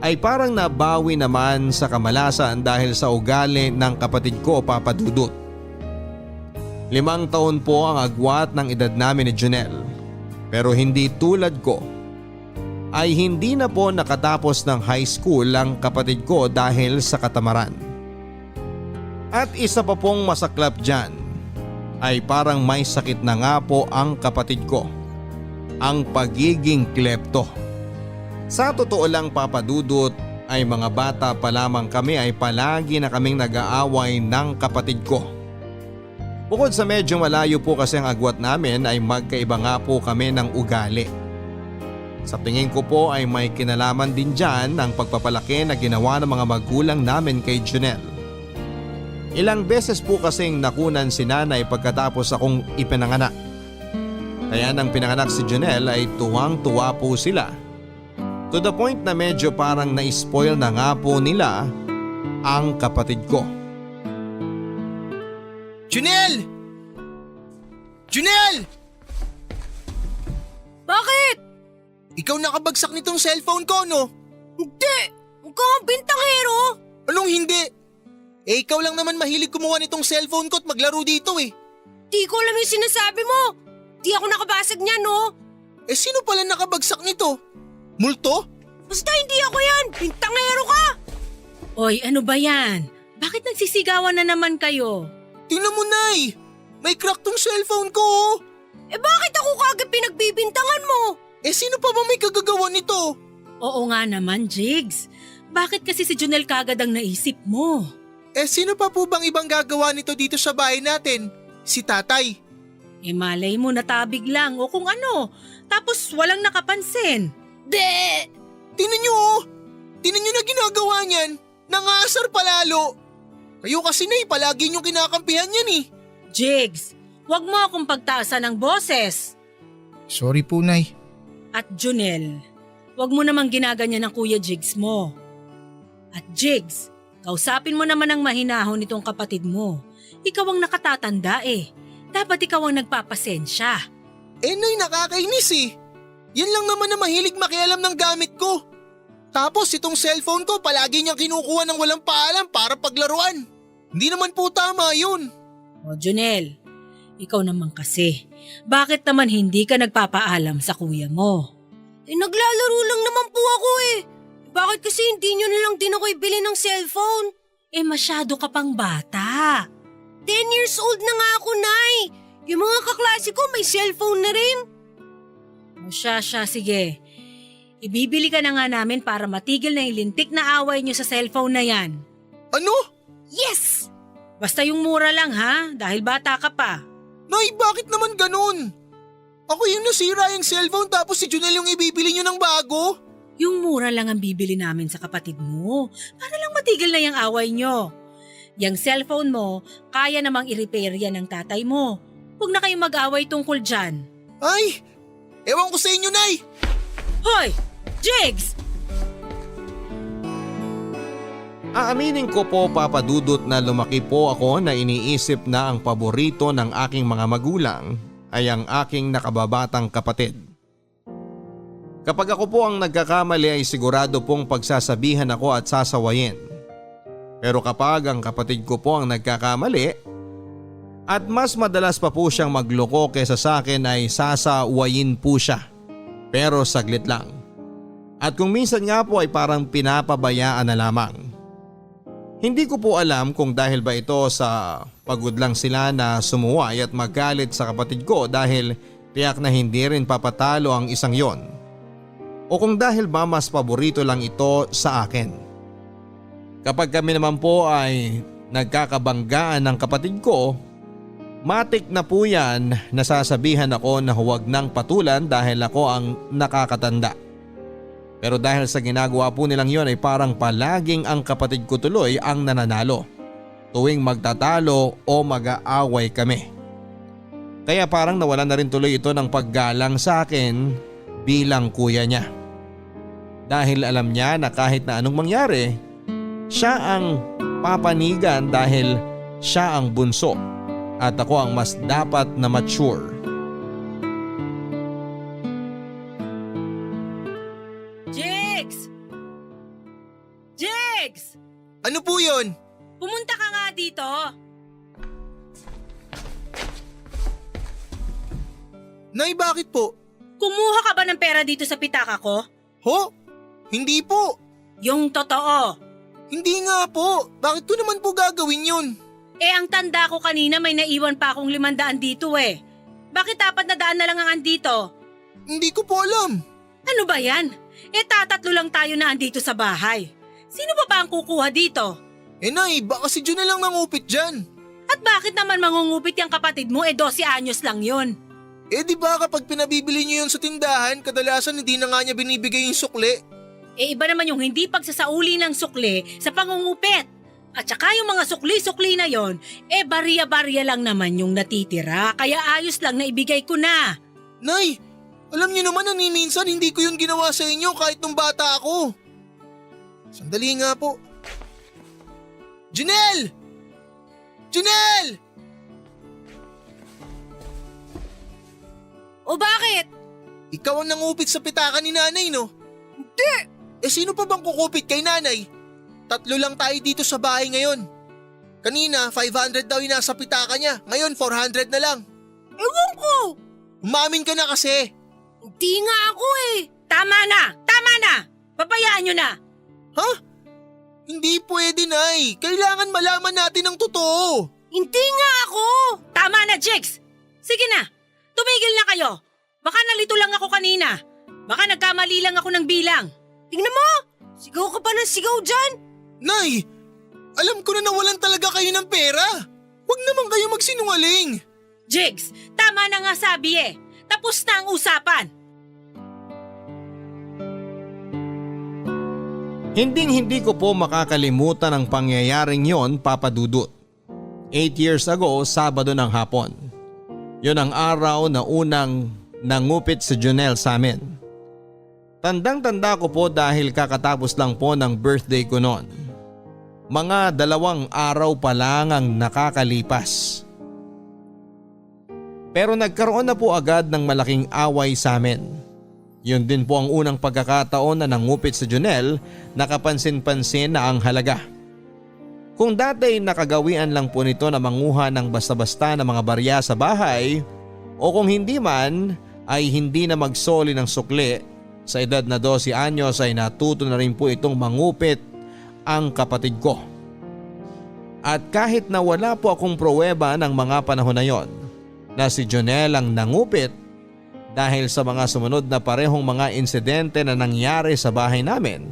ay parang nabawi naman sa kamalasan dahil sa ugali ng kapatid ko, Papa Dudut. 5 taon po ang agwat ng edad namin ni Junel. Pero hindi tulad ko, ay hindi na po nakatapos ng high school ang kapatid ko dahil sa katamaran. At isa pa pong masaklap dyan, ay parang may sakit na nga po ang kapatid ko, ang pagiging klepto. Sa totoo lang, Papa Dudut, ay mga bata pa lamang kami ay palagi na kaming nag-aaway ng kapatid ko. Bukod sa medyo malayo po kasi ang agwat namin ay magkaiba nga po kami ng ugali. Sa tingin ko po ay may kinalaman din dyan ang pagpapalaki na ginawa ng mga magulang namin kay Junel. Ilang beses po kasing nakunan si nanay pagkatapos akong ipinanganak. Kaya nang pinanganak si Junel ay tuwang-tuwa po sila. To the point na medyo parang na-spoil na nga po nila ang kapatid ko. Junel! Junel! Bakit? Ikaw nakabagsak nitong cellphone ko, no? Hindi! Huwag kang bintangero! Anong hindi? Eh ikaw lang naman mahilig kumuha nitong cellphone ko at maglaro dito eh. Di ko alam yung sinasabi mo. Di ako nakabasag niyan, no? Eh sino pala nakabagsak nito? Multo? Basta hindi ako yan! Bintangero ka! Oy, ano ba yan? Bakit nagsisigawan na naman kayo? Tingnan mo, Nay! May crack tong cellphone ko, oh! Eh bakit ako kagad pinagbibintangan mo? Eh sino pa ba may kagagawa nito? Oo nga naman, Jigs. Bakit kasi si Junel kagad ang naisip mo? Eh sino pa po bang ibang gagawa nito dito sa bahay natin? Si tatay. Eh malay mo natabig lang o kung ano. Tapos walang nakapansin. De! Tingnan nyo, oh! Tingnan nyo na ginagawa niyan. Nangasar palalo. Kayo kasi, Nay, palagi niyong kinakampihan yan eh. Jigs, wag mo akong pagtaasan ng boses. Sorry po, Nay. At Junel, wag mo namang ginaganyan ng Kuya Jigs mo. At Jigs, kausapin mo naman ang mahinahon nitong kapatid mo. Ikaw ang nakatatanda eh. Dapat ikaw ang nagpapasensya. Eh, Nay, nakakainis eh. Yan lang naman na mahilig makialam ng gamit ko. Tapos itong cellphone ko palagi niyang kinukuha ng walang paalam para paglaruan. Hindi naman po tama yun. O Junel, ikaw naman kasi. Bakit naman hindi ka nagpapaalam sa kuya mo? Eh naglalaro lang naman po ako eh. Bakit kasi hindi nyo nalang din ako ibili ng cellphone? Eh masyado ka pang bata. 10 years old na nga ako, Nay. Yung mga kaklase ko may cellphone na rin. O siya, sige. Ibibili ka na nga namin para matigil na yung lintik na away nyo sa cellphone na yan. Ano? Yes! Basta yung mura lang ha, dahil bata ka pa. Nay, bakit naman ganun? Ako yung nasira yung cellphone tapos si Junel yung ibibili niyo ng bago? Yung mura lang ang bibili namin sa kapatid mo, para lang matigil na yung away nyo. Yung cellphone mo, kaya namang i-repair yan ng tatay mo. Huwag na kayong mag-away tungkol dyan. Ay, ewan ko sa inyo, Nay. Hoy! Jigs! Aaminin ko po, Papa Dudut, na lumaki po ako na iniisip na ang paborito ng aking mga magulang ay ang aking nakababatang kapatid. Kapag ako po ang nagkakamali ay sigurado pong pagsasabihan ako at sasawayin. Pero kapag ang kapatid ko po ang nagkakamali at mas madalas pa po siyang magloko kaysa sa akin ay sasawayin po siya. Pero saglit lang. At kung minsan nga po ay parang pinapabayaan na lamang. Hindi ko po alam kung dahil ba ito sa pagod lang sila na sumuway at magalit sa kapatid ko dahil tiyak na hindi rin papatalo ang isang yon. O kung dahil ba mas paborito lang ito sa akin. Kapag kami naman po ay nagkakabanggaan ng kapatid ko, matik na po yan nasasabihan ako na huwag nang patulan dahil ako ang nakakatanda. Pero dahil sa ginagawa po nilang yon ay parang palaging ang kapatid ko tuloy ang nananalo tuwing magtatalo o mag-aaway kami. Kaya parang nawalan na rin tuloy ito ng paggalang sa akin bilang kuya niya. Dahil alam niya na kahit na anong mangyari, siya ang papanigan dahil siya ang bunso at ako ang mas dapat na mature. Jigs! Jigs! Ano po yun? Pumunta ka nga dito. Nay, bakit po? Kumuha ka ba ng pera dito sa pitaka ko? Ho? Hindi po. Yung totoo. Hindi nga po. Bakit ko naman po gagawin yun? Eh ang tanda ko kanina may naiwan pa akong 500 dito eh. Bakit 400 na lang ang andito? Hindi ko po alam. Ano ba yan? Eh tatatlo lang tayo na andito sa bahay. Sino ba ang kukuha dito? Eh, Nay, baka si Junel lang nangupit dyan. At At bakit naman mangungupit yung kapatid mo 12 anyos lang yun? Di ba kapag pinabibili niyo yun sa tindahan, kadalasan hindi na nga niya binibigay yung sukli? Iba naman yung hindi pagsasauli ng sukli sa pangungupit. At saka yung mga sukli-sukli na yon, barya-barya lang naman yung natitira. Kaya ayos lang na ibigay ko na. Nay, alam niyo naman na minsan hindi ko yun ginawa sa inyo kahit nung bata ako. Sandali nga po. Janelle! Janelle! O bakit? Ikaw ang nangupit sa pitaka ni nanay, no? Hindi! Sino pa bang kukupit kay nanay? 3 lang tayo dito sa bahay ngayon. Kanina, 500 daw yung nasa pitaka niya. Ngayon, 400 na lang. Ewan ko! Umamin ka na kasi. Hindi nga ako eh. Tama na! Tama na! Papayaan nyo na! Ha? Hindi pwede, Nay. Kailangan malaman natin ang totoo. Hindi nga ako! Tama na, Jigs! Sige na! Tumigil na kayo! Baka nalito lang ako kanina. Baka nagkamali lang ako ng bilang. Tingnan mo! Sigaw ka pa ng sigaw dyan! Nay! Alam ko na nawalan talaga kayo ng pera. Huwag naman kayo magsinungaling. Jigs, tama na nga sabi eh. Tapos na ang usapan. Hinding-hindi ko po makakalimutan ang pangyayaring yon, Papa Dudut. 8 years ago, Sabado ng hapon. Yon ang araw na unang nangupit si Jonel sa amin. Tandang-tanda ko po dahil kakatapos lang po ng birthday ko noon. Mga 2 araw pa lang ang nakakalipas. Pero nagkaroon na po agad ng malaking away sa amin. Yun din po ang unang pagkakataon na nangupit si Jonel na kapansin-pansin na ang halaga. Kung dati nakagawian lang po nito na manguha ng basta-basta ng mga barya sa bahay o kung hindi man ay hindi na magsoli ng sukli, sa edad na 12 anyos ay natuto na rin po itong mangupit ang kapatid ko. At kahit na wala po akong pruweba ng mga panahon na yon na si Jonel ang nangupit dahil sa mga sumunod na parehong mga insidente na nangyari sa bahay namin,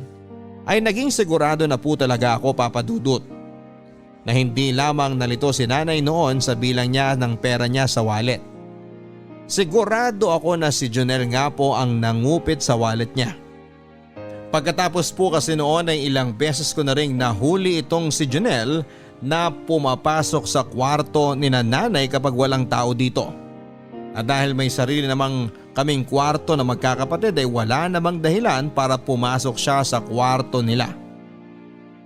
ay naging sigurado na po talaga ako, Papa Dudut, na hindi lamang nalito si nanay noon sa bilang niya ng pera niya sa wallet. Sigurado ako na si Jonel nga po ang nangupit sa wallet niya. Pagkatapos po kasi noon ay ilang beses ko na ring nahuli itong si Jonel na pumapasok sa kwarto ni nanay kapag walang tao dito. At dahil may sarili namang kaming kwarto na magkakapatid ay wala namang dahilan para pumasok siya sa kwarto nila.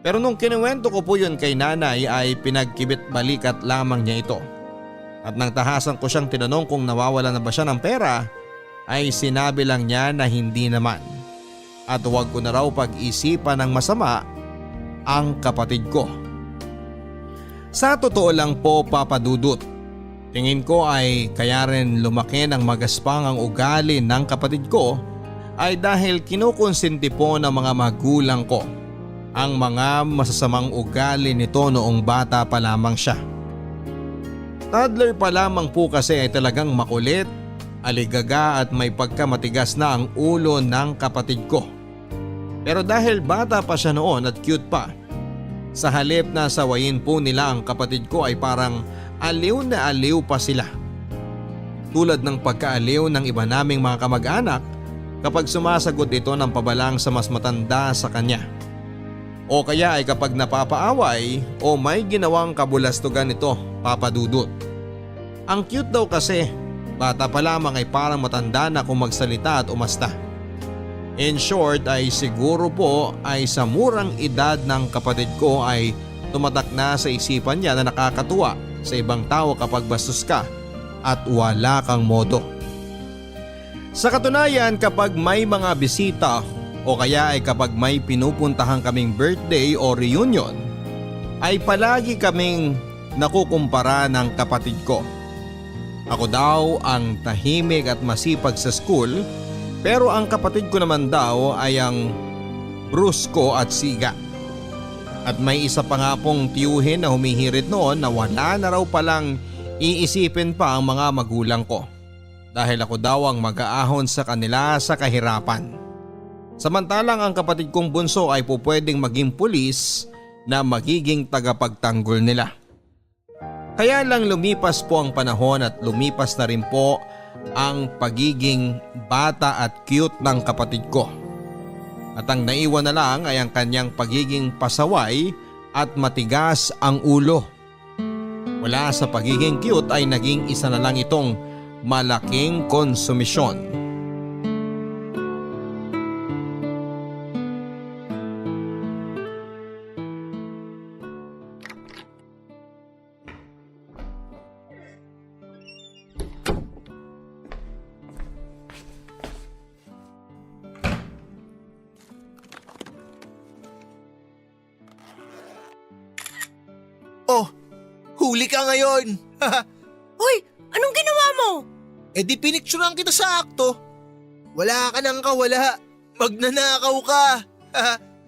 Pero nung kinuwento ko po yun kay nanay ay pinagkibit balikat lamang niya ito. At nang tahasan ko siyang tinanong kung nawawala na ba siya ng pera, ay sinabi lang niya na hindi naman. At huwag ko na raw pag-isipan ng masama ang kapatid ko. Sa totoo lang po, Papa Dudut, tingin ko ay kaya rin lumaki ng magaspang ang ugali ng kapatid ko ay dahil kinukonsinti po ng mga magulang ko ang mga masasamang ugali nito noong bata pa lamang siya. Toddler pa lamang po kasi ay talagang makulit, aligaga at may pagkamatigas na ang ulo ng kapatid ko. Pero dahil bata pa siya noon at cute pa, sa halip na sawayin po nila ang kapatid ko ay parang aliw na aliw pa sila. Tulad ng pagkaaliw ng iba naming mga kamag-anak kapag sumasagot ito ng pabalang sa mas matanda sa kanya. O kaya ay kapag napapaaway o may ginawang kabulastugan ito, Papa Dudut. Ang cute daw kasi, bata pa lamang ay parang matanda na kung magsalita at umasta. In short ay siguro po ay sa murang edad ng kapatid ko ay tumatak na sa isipan niya na nakakatuwa sa ibang tao kapag bastos ka at wala kang modo. Sa katunayan kapag may mga bisita o kaya ay kapag may pinupuntahan kaming birthday o reunion, ay palagi kaming nakukumpara ng kapatid ko. Ako daw ang tahimik at masipag sa school, pero ang kapatid ko naman daw ay ang brusko at siga. At may isa pa nga pong tiyuhin na humihirit noon na wala na raw palang iisipin pa ang mga magulang ko. Dahil ako daw ang mag-aahon sa kanila sa kahirapan. Samantalang ang kapatid kong bunso ay pupwedeng maging pulis na magiging tagapagtanggol nila. Kaya lang lumipas po ang panahon at lumipas na rin po ang pagiging bata at cute ng kapatid ko. At ang naiwan na lang ay ang kanyang pagiging pasaway at matigas ang ulo. Wala sa pagiging cute ay naging isa na lang itong malaking konsumisyon. Oh, huli ka ngayon. Hoy, anong ginawa mo? Di pinicturean kita sa akto. Wala ka nang kawala. Magnanakaw ka.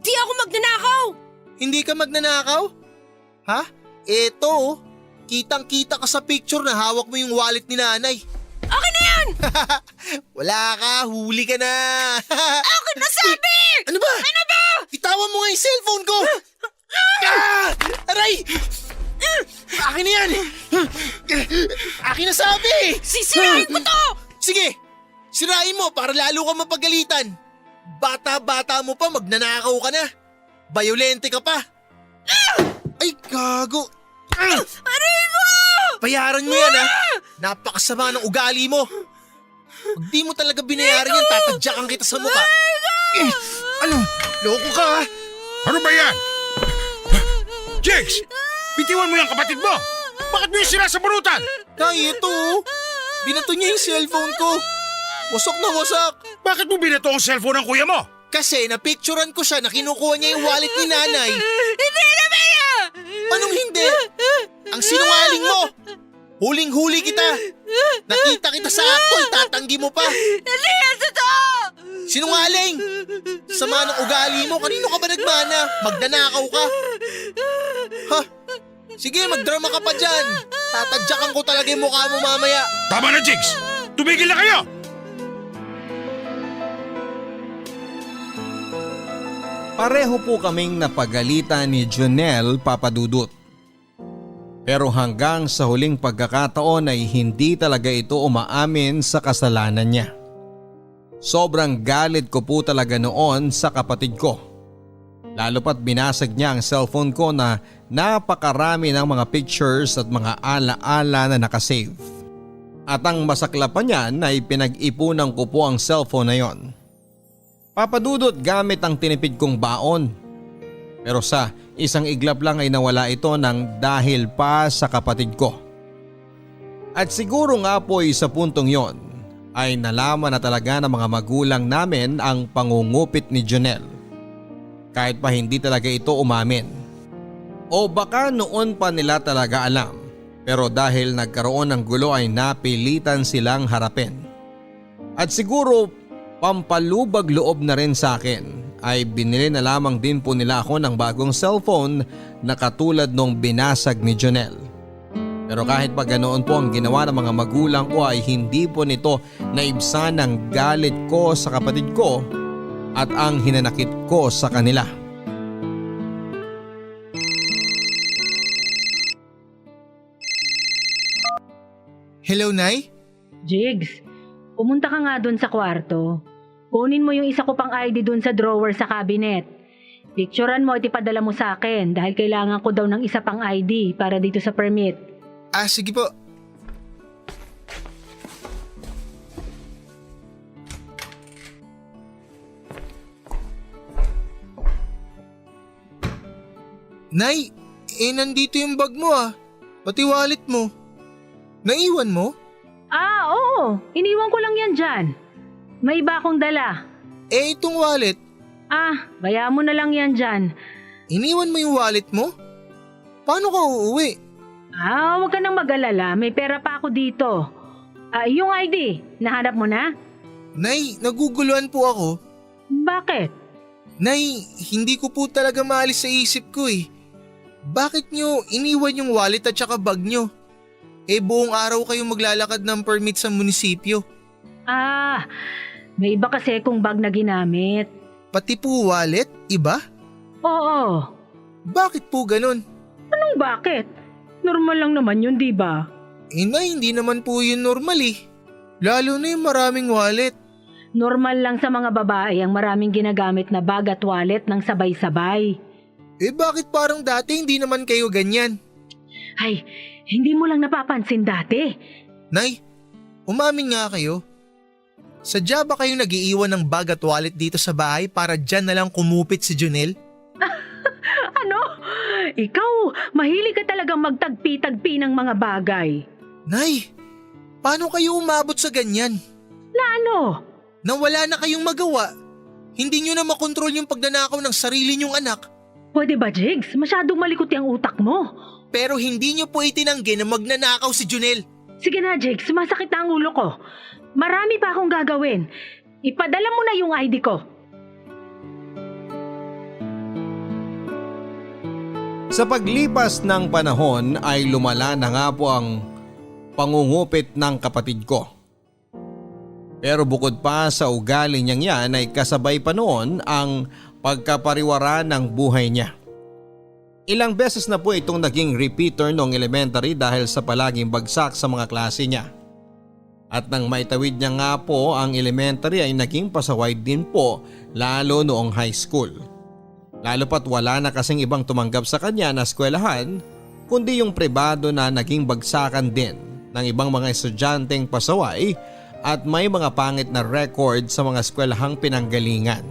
Di ako magnanakaw! Hindi ka magnanakaw? Ha? Eto, kitang-kita ka sa picture na hawak mo yung wallet ni nanay. Akin na yan! Wala ka, huli ka na. Akin na sabi! Ano ba? Ano ba? Itawan mo nga yung cellphone ko. Aray! Akin na yan. Akin na sabi. Sisirain ko to! Sige, sirain mo para lalo ka mapagalitan. Bata-bata mo pa, magnanakaw ka na. Bayolente ka pa. Ay, gago. Aray ko! Bayaran mo yan, ha? Napakasama ng ugali mo. Pag di mo talaga binayaran yan, tatadyakan kita sa mukha. Ano? Loko ka, ha? Ano ba yan? Jigs! Bitiwan mo yung kapatid mo! Bakit mo yung sira sa bunutan? Nay, ito. Binato niya yung cellphone ko. Wasak na wasak. Bakit mo binato ang cellphone ng kuya mo? Kasi napicturean ko siya na kinukuha niya yung wallet ni nanay. Hindi na Bea! Anong hindi? Ang sinungaling mo! Huling-huli kita! Nakita kita sa akto, tatanggi mo pa! Hindi yan totoo! Sinungaling! Sama ng ugali mo, kanino ka ba nagmana? Magnanakaw ka? Ha? Sige, magdrama ka pa dyan! Tatadyakan ko talaga yung mukha mo mamaya! Tama na, Jigs! Tumigil na kayo! Pareho po kaming napagalitan ni Jonel Papadudut. Pero hanggang sa huling pagkakataon ay hindi talaga ito umaamin sa kasalanan niya. Sobrang galit ko po talaga noon sa kapatid ko. Lalo pat binasag niya ang cellphone ko na napakarami ng mga pictures at mga alaala na nakasave. At ang masaklapan niyan ay pinag-ipunan ko po ang cellphone na yon. Papadudot gamit ang tinipid kong baon. Pero sa isang iglap lang ay nawala ito ng dahil pa sa kapatid ko. At siguro nga po sa puntong yon ay nalaman na talaga ng mga magulang namin ang pangungupit ni Jonel. Kahit pa hindi talaga ito umamin. O baka noon pa nila talaga alam, pero dahil nagkaroon ng gulo ay napilitan silang harapin. At siguro pampalubag loob na rin sa akin ay binili na lamang din po nila ako ng bagong cellphone na katulad nung binasag ni Jonel. Pero kahit pa ganoon po ang ginawa ng mga magulang ko ay hindi po nito naibsan ang galit ko sa kapatid ko at ang hinanakit ko sa kanila. Hello, Nay? Jigs, pumunta ka nga dun sa kwarto. Kunin mo yung isa ko pang ID dun sa drawer sa cabinet. Picturean mo at ipadala mo sa akin dahil kailangan ko daw ng isa pang ID para dito sa permit. Sige po. Nay, nandito yung bag mo pati wallet mo. Naiwan mo? Oo. Iniwan ko lang yan dyan. May iba akong dala. Itong wallet? Bayaan mo na lang yan dyan. Iniwan mo yung wallet mo? Paano ka uuwi? Huwag ka nang mag-alala. May pera pa ako dito. Yung ID, nahanap mo na? Nay, naguguluhan po ako. Bakit? Nay, hindi ko po talaga maalis sa isip ko Bakit nyo iniwan yung wallet at saka bag nyo? Buong araw kayong maglalakad ng permit sa munisipyo. May iba kasi kung bag na ginamit. Pati po wallet? Iba? Oo. Bakit po ganun? Anong bakit? Normal lang naman yun, di ba? Nay, hindi naman po yun normal eh. Lalo na yung maraming wallet. Normal lang sa mga babae ang maraming ginagamit na bag at wallet ng sabay-sabay. Bakit parang dati hindi naman kayo ganyan? Ay, hindi mo lang napapansin dati. Nay, umamin nga kayo. Sadya ba kayong nag-iiwan ng bag at wallet dito sa bahay para dyan na lang kumupit si Junel? Ano? Ikaw, mahilig ka talagang magtagpi-tagpi ng mga bagay. Nay, paano kayo umabot sa ganyan? Na ano? Nang wala na kayong magawa, hindi nyo na makontrol yung pagnanakaw ng sarili nyong anak. Pwede ba, Jigs? Masyadong malikot yung utak mo. Pero hindi nyo po itinanggi na magnanakaw si Junel. Sige na, Jigs. Sumasakit na ang ulo ko. Marami pa akong gagawin. Ipadala mo na yung ID ko. Sa paglipas ng panahon ay lumala na nga po ang pangungupit ng kapatid ko. Pero bukod pa sa ugali niyang yan ay kasabay pa noon ang pagkapariwara ng buhay niya. Ilang beses na po itong naging repeater noong elementary dahil sa palaging bagsak sa mga klase niya. At nang maitawid niya nga po ang elementary ay naging pasaway din po lalo noong high school. Lalo pat wala na kasing ibang tumanggap sa kanya na eskwelahan kundi yung pribado na naging bagsakan din ng ibang mga estudyanteng pasaway at may mga pangit na record sa mga eskwelahang pinanggalingan.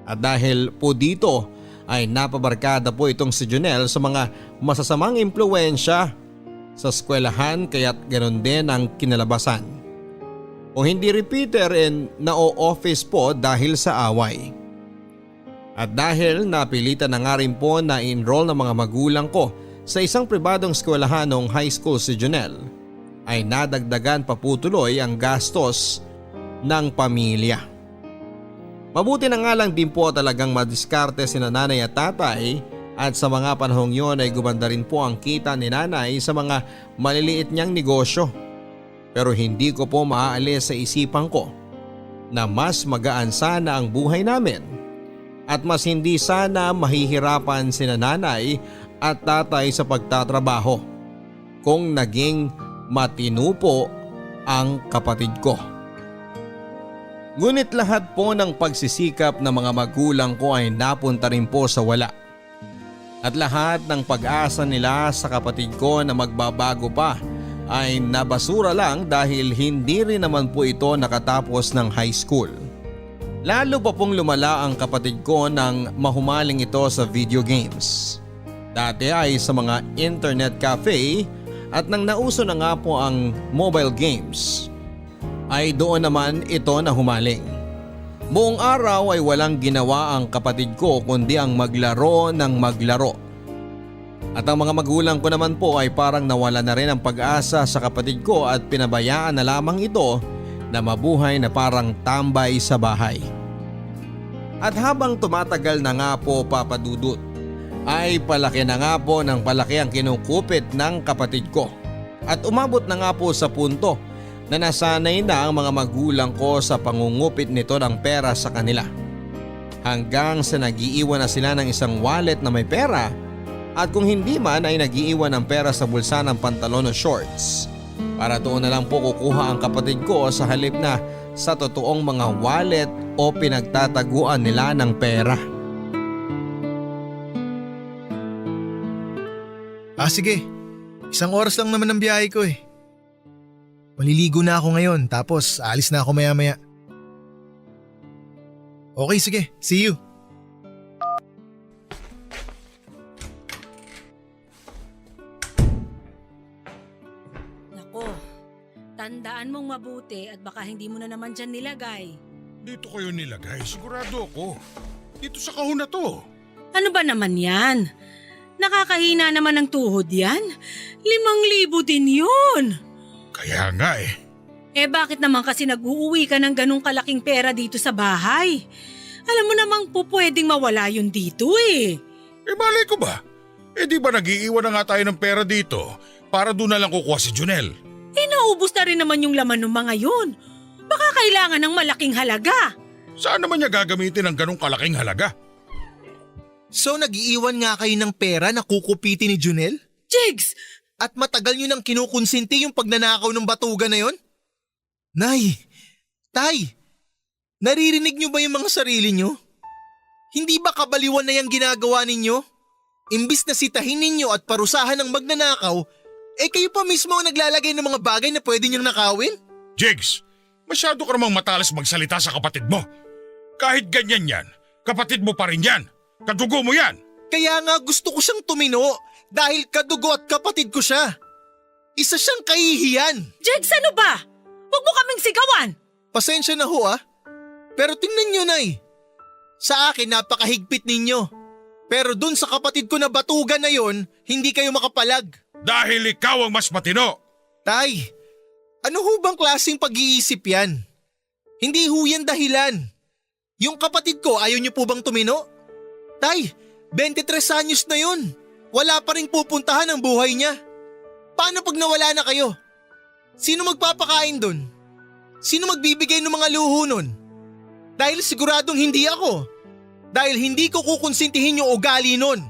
At dahil po dito ay napabarkada po itong si Junel sa mga masasamang impluwensya sa eskwelahan kaya't ganoon din ang kinalabasan. O hindi repeater na-o-office po dahil sa away. At dahil napilitan na nga rin po na enroll ng mga magulang ko sa isang pribadong eskwelahan noong high school si Junel, ay nadagdagan pa po tuloy ang gastos ng pamilya. Mabuti na nga lang din po talagang madiskarte sina nanay at tatay at sa mga panahong yon ay gumanda rin po ang kita ni nanay sa mga maliliit niyang negosyo. Pero hindi ko po maaalis sa isipan ko na mas magaan sana ang buhay namin at mas hindi sana mahihirapan sina nanay at tatay sa pagtatrabaho kung naging matino po ang kapatid ko. Ngunit lahat po ng pagsisikap ng mga magulang ko ay napunta rin po sa wala. At lahat ng pag-asa nila sa kapatid ko na magbabago pa ay nabasura lang dahil hindi rin naman po ito nakatapos ng high school. Lalo pa pong lumala ang kapatid ko nang mahumaling ito sa video games. Dati ay sa mga internet cafe at nang nauso na nga po ang mobile games ay doon naman ito na humaling. Buong araw ay walang ginawa ang kapatid ko kundi ang maglaro ng maglaro. At ang mga magulang ko naman po ay parang nawala na rin ang pag-asa sa kapatid ko at pinabayaan na lamang ito na mabuhay na parang tambay sa bahay. At habang tumatagal na nga po Papa Dudut, ay palaki na nga po ng palaki ang kinukupit ng kapatid ko. At umabot na nga po sa punto na nasanay na ang mga magulang ko sa pangungupit nito ng pera sa kanila. Hanggang sa nag-iiwan na sila ng isang wallet na may pera at kung hindi man ay nag-iiwan ng pera sa bulsa ng pantalon o shorts. Para doon na lang po kukuha ang kapatid ko sa halip na sa totoong mga wallet o pinagtataguan nila ng pera. Sige. Isang oras lang naman ang biyahe ko eh. Maliligo na ako ngayon tapos alis na ako maya-maya. Okay, sige. See you. Nako, tandaan mong mabuti at baka hindi mo na naman dyan nilagay. Dito kayo nilagay, sigurado ako. Dito sa kahon na to. Ano ba naman yan? Nakakahina naman ng tuhod yan. 5,000 din yun. Kaya nga eh. Bakit naman kasi nag-uuwi ka ng ganong kalaking pera dito sa bahay? Alam mo namang po pwedeng mawala yun dito eh. Malay ko ba? Di ba nag-iiwan na nga tayo ng pera dito para doon na lang kukuha si Junel? Naubos na rin naman yung laman ng mga yun. Baka kailangan ng malaking halaga. Saan naman niya gagamitin ng ganong kalaking halaga? So nag-iiwan nga kayo ng pera na kukupitin ni Junel? Jigs! At matagal nyo nang kinukonsinti yung pagnanakaw ng batugan na yon? Nay, Tay, naririnig nyo ba yung mga sarili nyo? Hindi ba kabaliwan na yung ginagawa ninyo? Imbis na sitahin ninyo at parusahan ng magnanakaw, kayo pa mismo ang naglalagay ng mga bagay na pwede nyong nakawin? Jigs, masyado ka namang matalas magsalita sa kapatid mo. Kahit ganyan yan, kapatid mo pa rin yan. Kadugo mo yan. Kaya nga gusto ko siyang tumino dahil kadugo at kapatid ko siya. Isa siyang kahihiyan. Jigs, ano ba? Huwag mo kaming sigawan! Pasensya na ho Pero tingnan nyo, Nay. Sa akin napakahigpit ninyo. Pero dun sa kapatid ko na batugan na yon, hindi kayo makapalag. Dahil ikaw ang mas matino. Tay, ano ho bang klaseng pag-iisip yan? Hindi ho yan dahilan. Yung kapatid ko ayaw nyo po bang tumino? Tay, 23 anyos na yun. Wala pa rin pupuntahan ang buhay niya. Paano pag nawala na kayo? Sino magpapakain dun? Sino magbibigay ng mga luho nun? Dahil siguradong hindi ako. Dahil hindi ko kukonsintihin yung ugali nun.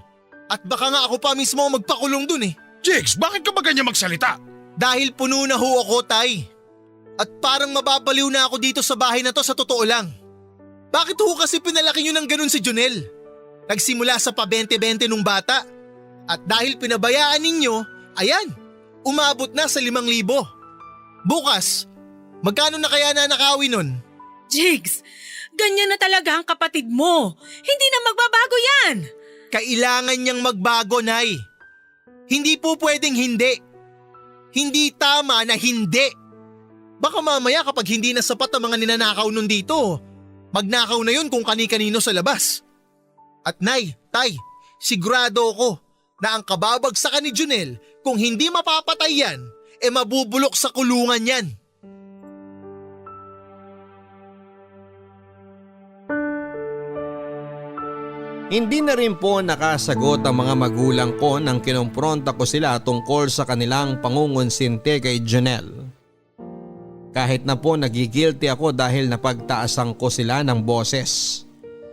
At baka nga ako pa mismo magpakulong dun Jigs, bakit ka ba ganyan magsalita? Dahil puno na ho ako, Tay. At parang mababaliw na ako dito sa bahay na to sa totoo lang. Bakit ho kasi pinalaki nyo ng ganun si Junel? Nagsimula sa pa-20-20 nung bata. At dahil pinabayaan ninyo, ayan, umabot na sa 5,000. Bukas, magkano na kaya nanakawin nun? Jigs, ganyan na talaga ang kapatid mo. Hindi na magbabago yan. Kailangan niyang magbago, Nay. Hindi po pwedeng hindi. Hindi tama na hindi. Baka mamaya kapag hindi na sapat ang mga ninanakaw nun dito, magnakaw na yun kung kani-kanino sa labas. At Nay, Tay, sigurado ako na ang kababagsakan ni Junel kung hindi mapapatay yan, mabubulok sa kulungan yan. Hindi na rin po nakasagot ang mga magulang ko nang kinumpronta ko sila tungkol sa kanilang pangungunsinte kay Junel. Kahit na po nagigilty ako dahil napagtaasan ko sila ng boses.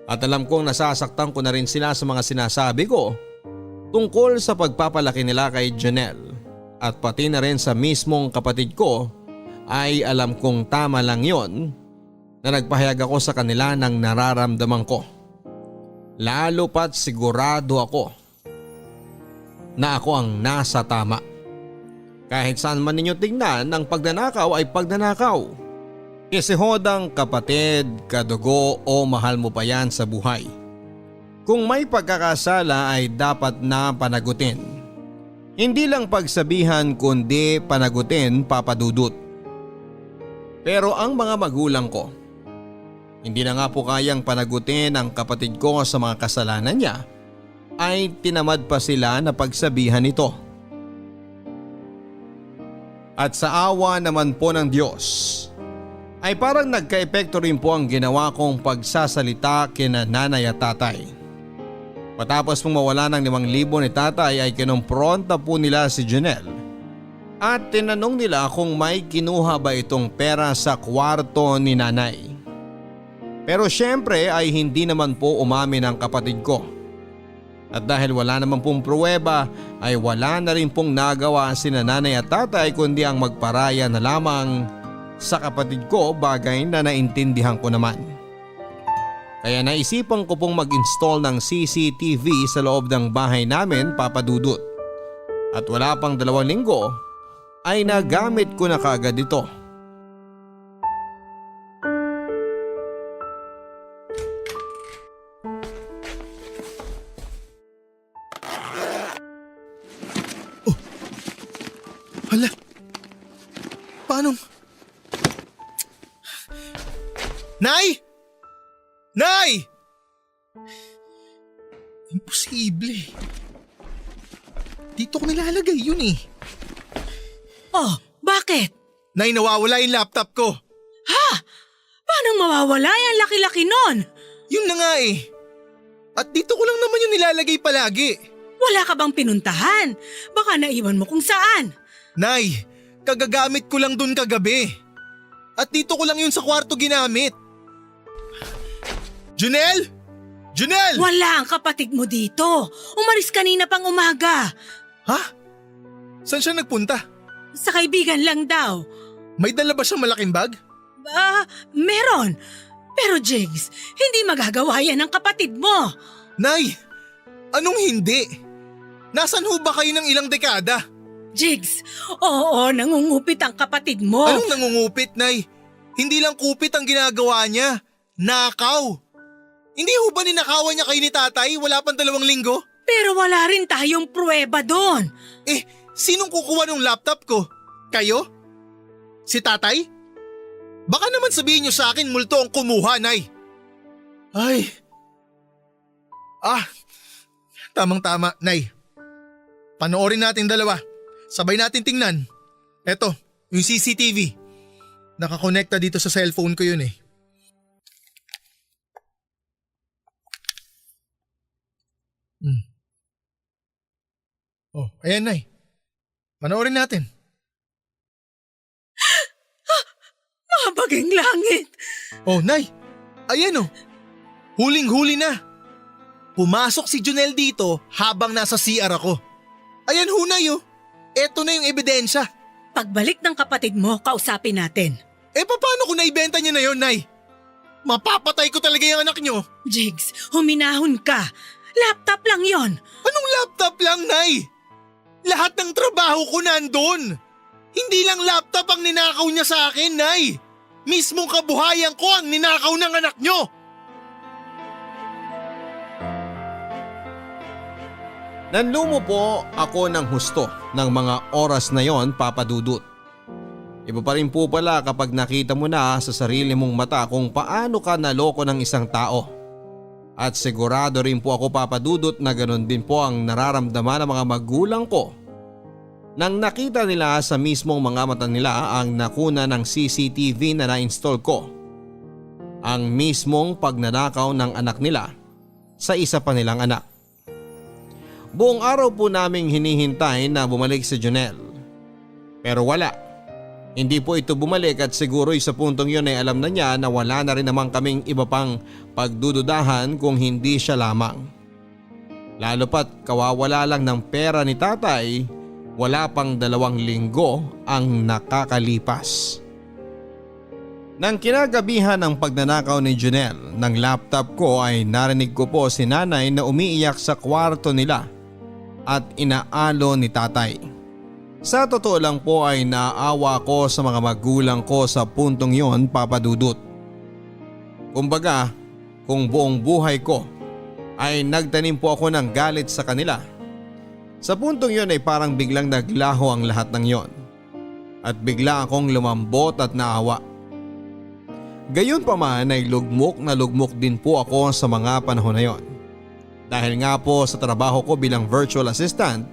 At alam kong nasasaktan ko na rin sila sa mga sinasabi ko tungkol sa pagpapalaki nila kay Junel. At pati na rin sa mismong kapatid ko ay alam kong tama lang yon na nagpahayag ako sa kanila ng nararamdaman ko. Lalo pat sigurado ako na ako ang nasa tama. Kahit saan man ninyo tingnan, ang pagnanakaw ay pagnanakaw. Isihodang kapatid, kadugo o mahal mo pa yan sa buhay. Kung may pagkakasala ay dapat na panagutin. Hindi lang pagsabihan kundi panagutin, Papa Dudut. Pero ang mga magulang ko, hindi na nga po kayang panagutin ang kapatid ko sa mga kasalanan niya, ay tinamad pa sila na pagsabihan ito. At sa awa naman po ng Diyos, ay parang nagka-epekto rin po ang ginawa kong pagsasalita kina nanay at tatay. Matapos pong mawala ng 5,000 ni tatay ay kinumpronta po nila si Junel at tinanong nila kung may kinuha ba itong pera sa kwarto ni nanay. Pero syempre ay hindi naman po umamin ang kapatid ko. At dahil wala naman pong pruweba ay wala na rin pong nagawa sina nanay at tatay kundi ang magparaya na lamang sa kapatid ko, bagay na naintindihan ko naman. Kaya naisipan ko pong mag-install ng CCTV sa loob ng bahay namin, Papa Dudut. At wala pang 2 linggo ay nagamit ko na kaagad ito. Hala, paano? Nay! Nay! Imposible. Dito ko nilalagay yun Oh, bakit? Nay, nawawala yung laptop ko. Ha? Paano mawawala yan? Laki-laki nun. Yun na nga At dito ko lang naman yung nilalagay palagi. Wala ka bang pinuntahan? Baka naiwan mo kung saan. Nay, kagagamit ko lang dun kagabi. At dito ko lang yun sa kwarto ginamit. Junel! Junel! Wala ang kapatid mo dito. Umalis kanina pang umaga. Ha? Saan siya nagpunta? Sa kaibigan lang daw. May dala ba siyang malaking bag? Meron. Pero Jigs, hindi magagawa yan ng kapatid mo. Nay, anong hindi? Nasaan ho ba kayo ng ilang dekada? Jigs, oo, nangungupit ang kapatid mo. Anong nangungupit, Nay? Hindi lang kupit ang ginagawa niya. Nakaw. Hindi ho ba ninakawan niya kayo ni tatay? Wala pang 2 linggo? Pero wala rin tayong pruweba doon. Sinong kukuha ng laptop ko? Kayo? Si tatay? Baka naman sabihin niyo sa akin multo ang kumuha, Nay. Ay. Tamang-tama, Nay. Panoorin natin dalawa. Sabay natin tingnan. Eto, yung CCTV. Nakakonekta dito sa cellphone ko yun eh. Ayan, Nay. Panoorin natin. Mabaging langit. Nay. Ayan Huling-huli na. Pumasok si Junel dito habang nasa CR ako. Ayan Nay. Eto na yung ebidensya. Pagbalik ng kapatid mo, kausapin natin. Paano kung naibenta niya na yon, Nay? Mapapatay ko talaga yung anak niyo. Jigs, huminahon ka. Laptop lang yon. Anong laptop lang, Nay? Lahat ng trabaho ko nandun. Hindi lang laptop ang ninakaw niya sa akin, Nay. Mismong kabuhayan ko ang ninakaw ng anak niyo. Nanlumo po ako ng husto ng mga oras na yon, Papa Dudut. Iba pa rin po pala kapag nakita mo na sa sarili mong mata kung paano ka naloko ng isang tao. At sigurado rin po ako, Papa Dudut, na ganoon din po ang nararamdaman ng mga magulang ko nang nakita nila sa mismong mga mata nila ang nakuna ng CCTV na na-install ko. Ang mismong pagnanakaw ng anak nila sa isa pa nilang anak. Buong araw po naming hinihintay na bumalik si Junel. Pero wala. Hindi po ito bumalik at siguro sa puntong yun ay alam na niya na wala na rin naman kaming iba pang pagdududahan kung hindi siya lamang. Lalo pat kawawala lang ng pera ni tatay, wala pang 2 linggo ang nakakalipas. Nang kinagabihan ng pagnanakaw ni Junel ng laptop ko ay narinig ko po si nanay na umiiyak sa kwarto nila at inaalo ni tatay. Sa totoo lang po ay naawa ko sa mga magulang ko sa puntong yon, Papa Dudut. Kumbaga, kung buong buhay ko ay nagtanim po ako ng galit sa kanila. Sa puntong yon ay parang biglang naglaho ang lahat ng yon. At bigla akong lumambot at naawa. Gayon pa man ay lugmok na lugmok din po ako sa mga panahon na yon. Dahil nga po sa trabaho ko bilang virtual assistant,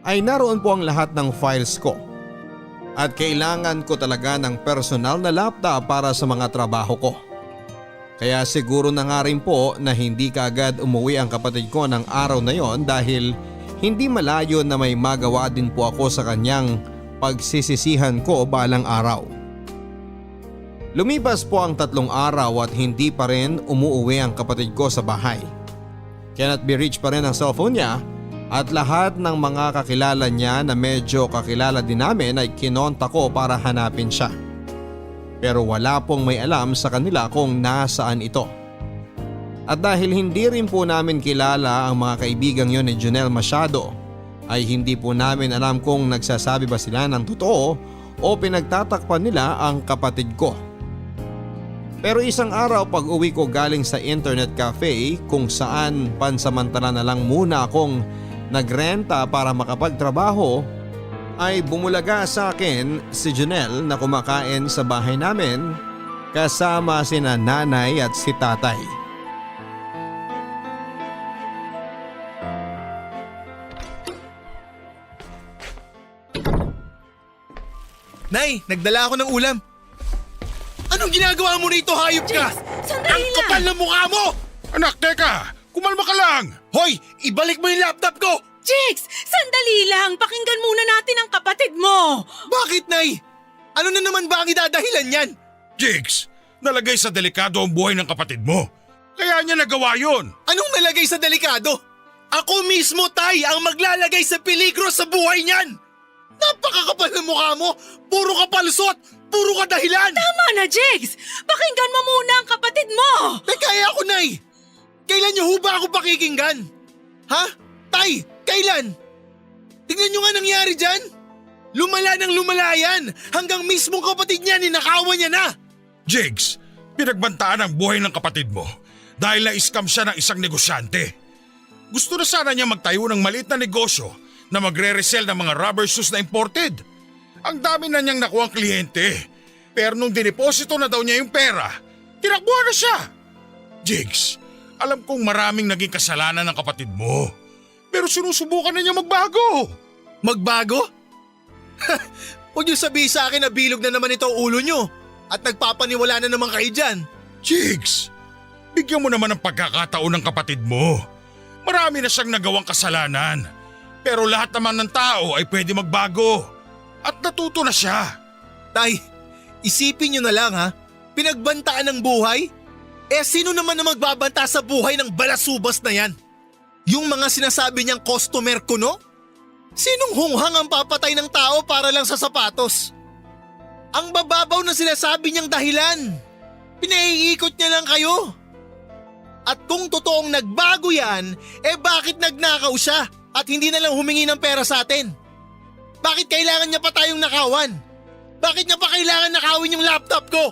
ay naroon po ang lahat ng files ko. At kailangan ko talaga ng personal na laptop para sa mga trabaho ko. Kaya siguro na nga rin po na hindi kaagad umuwi ang kapatid ko ng araw na yon dahil hindi malayo na may magawa din po ako sa kanyang pagsisisihan ko balang araw. Lumipas po ang 3 araw at hindi pa rin umuuwi ang kapatid ko sa bahay. Cannot be reached pa rin ang cellphone niya at lahat ng mga kakilala niya na medyo kakilala din namin ay kinonta ko para hanapin siya. Pero wala pong may alam sa kanila kung nasaan ito. At dahil hindi rin po namin kilala ang mga kaibigang yon ni Junel masyado, ay hindi po namin alam kung nagsasabi ba sila ng totoo o pinagtatakpan nila ang kapatid ko. Pero isang araw pag uwi ko galing sa internet cafe kung saan pansamantala na lang muna akong nagrenta para makapagtrabaho, ay bumulaga sa akin si Junel na kumakain sa bahay namin kasama sina nanay at si tatay. Nay, nagdala ako ng ulam. Anong ginagawa mo rito, hayop ka? Sandali Ang kapal ng mukha mo! Anak, teka! Kumalma ka lang! Hoy, ibalik mo yung laptop ko! Jigs, sandali lang. Pakinggan muna natin ang kapatid mo. Bakit, Nay? Ano na naman ba ang idadahilan yan? Jigs, nalagay sa delikado ang buhay ng kapatid mo. Kaya niya nagawa yun. Anong nalagay sa delikado? Ako mismo, Tay, ang maglalagay sa peligro sa buhay niyan! Napakakapal ng mukha mo! Puro ka palusot! Puro ka dahilan! Tama na, Jigs! Pakinggan mo muna ang kapatid mo! Kaya ako, Nay! Kailan niyo ho ba ako pakikinggan? Ha? Tay, kailan? Tingnan niyo nga nangyari dyan! Lumala ng lumala yan! Hanggang mismong kapatid niya, ninakawan niya na! Jigs, pinagbantaan ang buhay ng kapatid mo dahil na-scam siya ng isang negosyante. Gusto na sana niya magtayo ng maliit na negosyo na magre-resell ng mga rubber shoes na imported. Ang dami na niyang nakuhang kliyente. Pero nung dineposito na daw niya yung pera, tinakbuhan na siya. Jigs, alam kong maraming naging kasalanan ng kapatid mo. Pero sinusubukan na niya magbago. Magbago? Huwag niyo sabihin sa akin na bilog na naman ito ang ulo niyo at nagpapaniwala na naman kayo dyan. Jigs, bigyan mo naman ng pagkakataon ng kapatid mo. Marami na siyang nagawang kasalanan. Pero lahat naman ng tao ay pwede magbago. At natuto na siya. Tay, isipin niyo na lang ha. Pinagbantaan ng buhay? Sino naman na magbabanta sa buhay ng balasubas na yan? Yung mga sinasabi niyang customer ko, no? Sinong hunghang ang papatay ng tao para lang sa sapatos? Ang bababaw na sinasabi niyang dahilan. Pinaiikot niya lang kayo. At kung totoong nagbago yan, bakit nagnakaw siya at hindi na lang humingi ng pera sa atin? Bakit kailangan niya pa tayong nakawan? Bakit niya pa kailangan nakawin yung laptop ko?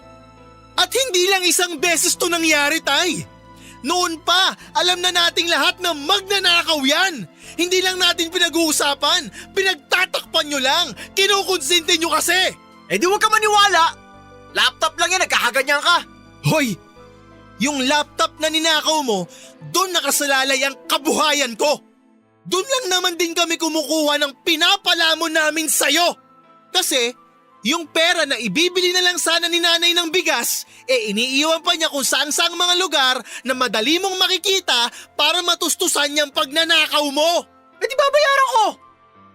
At hindi lang isang beses to nangyari, Tay. Noon pa, alam na nating lahat na magnanakaw yan. Hindi lang natin pinag-uusapan, pinagtatakpan nyo lang, kinukonsente nyo kasi. Di huwag ka maniwala. Laptop lang yan, nagkakaganyan ka. Hoy, yung laptop na ninakaw mo, doon nakasalalay ang kabuhayan ko. Doon lang naman din kami kumukuha ng pinapalamon namin sa'yo. Kasi yung pera na ibibili na lang sana ni nanay ng bigas, iniiwan pa niya kung saan-saang mga lugar na madali mong makikita para matustusan niyang pagnanakaw mo. Di babayaran ko.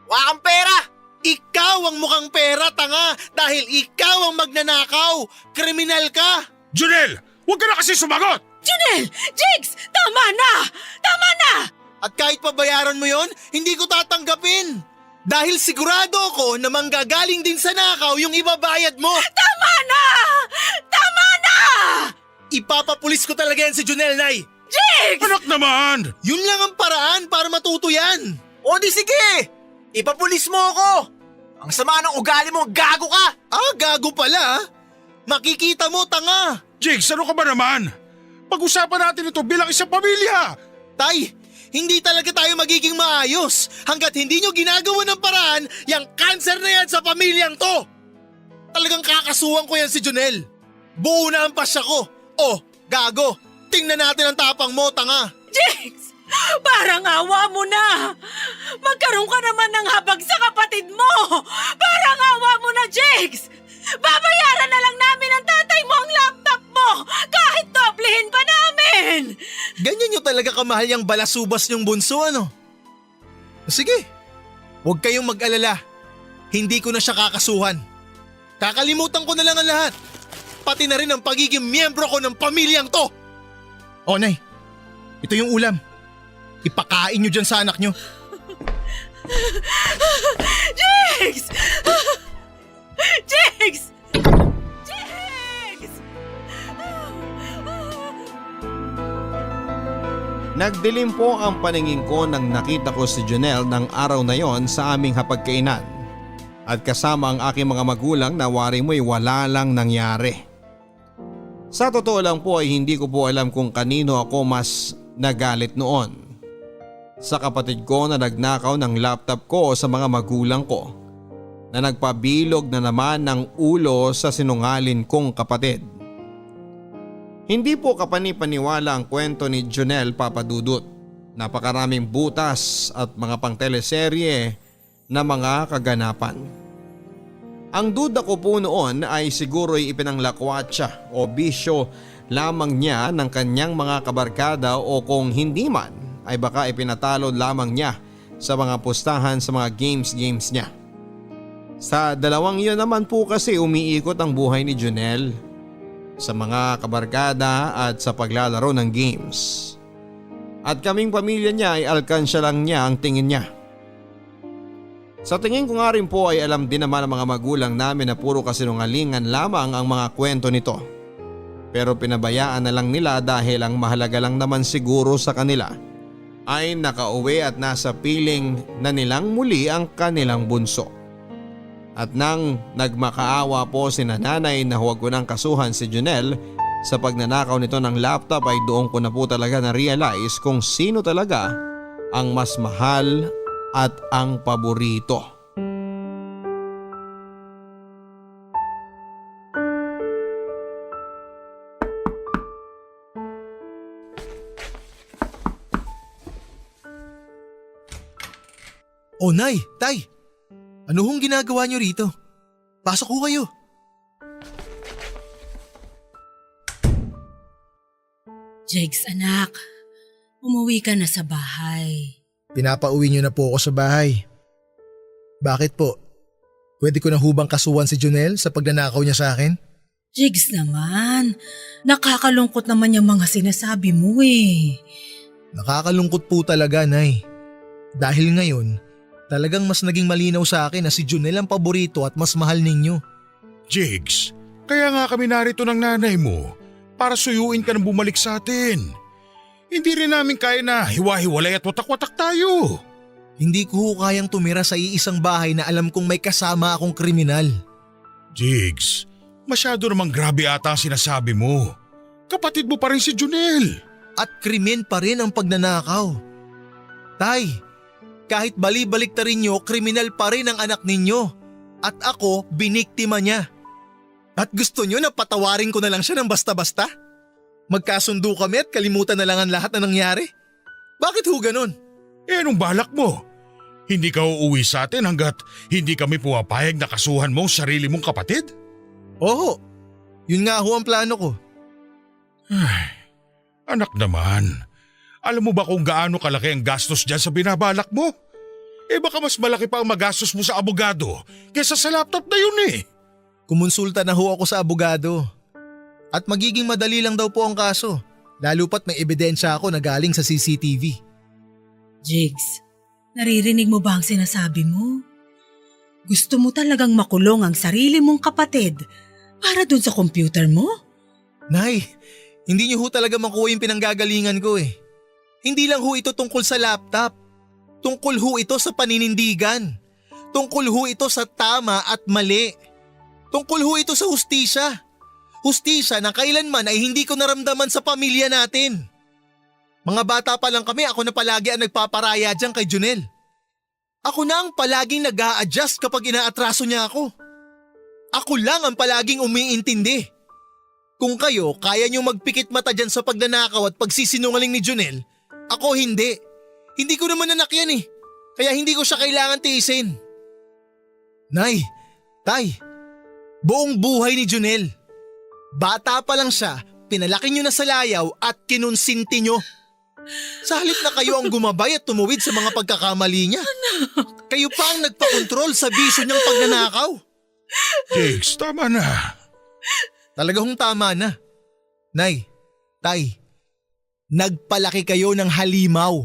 Wala kang pera. Ikaw ang mukhang pera, tanga, dahil ikaw ang magnanakaw. Kriminal ka. Junel, huwag ka na kasi sumagot! Junel! Jigs! Tama na! Tama na! At kahit pabayaran mo yon, hindi ko tatanggapin. Dahil sigurado ako na manggagaling din sa nakaw yung ibabayad mo. Tama na! Tama na! Ipapapulis ko talaga yan si Junel, Nay. Jigs! Anak naman! Yun lang ang paraan para matuto yan. O di sige! Ipapulis mo ako! Ang sama ng ugali mo, gago ka! Gago pala. Makikita mo, tanga. Jigs, ano ka ba naman? Pag-usapan natin ito bilang isang pamilya. Tay, hindi talaga tayo magiging maayos hanggat hindi nyo ginagawa ng paraan yung cancer na yan sa pamilyang to. Talagang kakasuhan ko yan si Junel. Buo na ang pasya ko. Gago, tingnan natin ang tapang mo, tanga. Jigs! Parang awa mo na! Magkaroon ka naman ng habag sa kapatid mo! Parang awa mo na, Jigs! Babayaran na lang namin ang tatay mo ang laptop mo! Kahit doblehin pa namin! Ganyan nyo talaga kamahal yung balasubas nyong bunso, ano? Sige, huwag kayong mag-alala. Hindi ko na siya kakasuhan. Kakalimutan ko na lang ang lahat. Pati na rin ang pagiging miyembro ko ng pamilyang to. Nay, ito yung ulam. Ipakain nyo dyan sa anak nyo. Jigs! Jigs! Jigs! Nagdilim po ang paningin ko nang nakita ko si Junel ng araw na yon sa aming hapagkainan. At kasama ang aking mga magulang na wari mo'y wala lang nangyari. Sa totoo lang po ay hindi ko po alam kung kanino ako mas nagalit noon. Sa kapatid ko na nagnakaw ng laptop ko o sa mga magulang ko na nagpabilog na naman ng ulo sa sinungalin kong kapatid. Hindi po kapanipaniwala ang kwento ni Junel Papadudut. Napakaraming butas at mga pangteleserye na mga kaganapan. Ang duda ko po noon ay siguro'y ipinanglakwatsa o bisyo lamang niya ng kanyang mga kabarkada o kung hindi man ay baka ipinatalo lamang niya sa mga pustahan sa mga games niya. Sa dalawang iyon naman po kasi umiikot ang buhay ni Junel. Sa mga kabarkada at sa paglalaro ng games. At kaming pamilya niya ay alkansya lang niya ang tingin niya. Sa tingin ko nga rin po ay alam din naman ng mga magulang namin na puro kasinungalingan lamang ang mga kwento nito. Pero pinabayaan na lang nila dahil ang mahalaga lang naman siguro sa kanila ay nakauwi at nasa piling na nilang muli ang kanilang bunso. At nang nagmakaawa po si nanay na huwag ko nang kasuhan si Junel sa pagnanakaw nito ng laptop ay doon ko na po talaga na-realize kung sino talaga ang mas mahal at ang paborito. Oh, Nay, Tay. Ano hong ginagawa niyo rito? Pasok ho kayo. Jigs, anak. Umuwi ka na sa bahay. Pinapauwi niyo na po ako sa bahay. Bakit po? Pwede ko na hubang kasuhan si Junel sa pagnanakaw niya sa akin? Jigs naman. Nakakalungkot naman yung mga sinasabi mo eh. Nakakalungkot po talaga, Nay. Dahil ngayon, talagang mas naging malinaw sa akin na si Junel ang paborito at mas mahal ninyo. Jigs, kaya nga kami narito ng nanay mo para suyuin ka ng bumalik sa atin. Hindi rin namin kaya na hiwa-hiwalay at watak-watak tayo. Hindi ko ho kayang tumira sa iisang bahay na alam kong may kasama akong kriminal. Jigs, masyado namang grabe ata ang sinasabi mo. Kapatid mo pa rin si Junel. At krimen pa rin ang pagnanakaw. Tay, kahit bali-balik ta rin nyo, kriminal pa rin ang anak ninyo. At ako, biniktima niya. At gusto nyo na patawarin ko na lang siya ng basta-basta? Magkasundo kami at kalimutan na lang ang lahat na nangyari? Bakit ho ganon? Eh anong balak mo? Hindi ka uuwi sa atin hanggat hindi kami puwapayag na kasuhan mo ang sarili mong kapatid? Oo, yun nga ho ang plano ko. Ay, anak naman, alam mo ba kung gaano kalaki ang gastos dyan sa binabalak mo? Eh baka mas malaki pa ang magastos mo sa abogado kaysa sa laptop na yun eh. Kumonsulta na ho ako sa abogado. At magiging madali lang daw po ang kaso, lalo pat may ebidensya ako na galing sa CCTV. Jigs, naririnig mo ba ang sinasabi mo? Gusto mo talagang makulong ang sarili mong kapatid para dun sa computer mo? Nay, hindi niyo ho talaga makuha yung pinanggagalingan ko eh. Hindi lang ho ito tungkol sa laptop. Tungkol ho ito sa paninindigan. Tungkol ho ito sa tama at mali. Tungkol ho ito sa hustisya. Hustisya na kailanman ay hindi ko naramdaman sa pamilya natin. Mga bata pa lang kami, ako na palagi ang nagpaparaya dyan kay Junel. Ako na ang palaging nag-a-adjust kapag inaatraso niya ako. Ako lang ang palaging umiintindi. Kung kayo kaya niyo magpikit mata dyan sa pagnanakaw at pagsisinungaling ni Junel, ako hindi. Hindi ko naman anak yan eh. Kaya hindi ko siya kailangan tiisin. Nay, Tay, buong buhay ni Junel. Bata pa lang siya, pinalaki niyo na sa layaw at kinonsinti niyo. Sa halip na kayo ang gumabay at tumuwid sa mga pagkakamali niya. Kayo pa ang nagpakontrol sa bisyo niyang pagnanakaw. Jigs, tama na. Talaga hong tama na. Nay, Tay, nagpalaki kayo ng halimaw.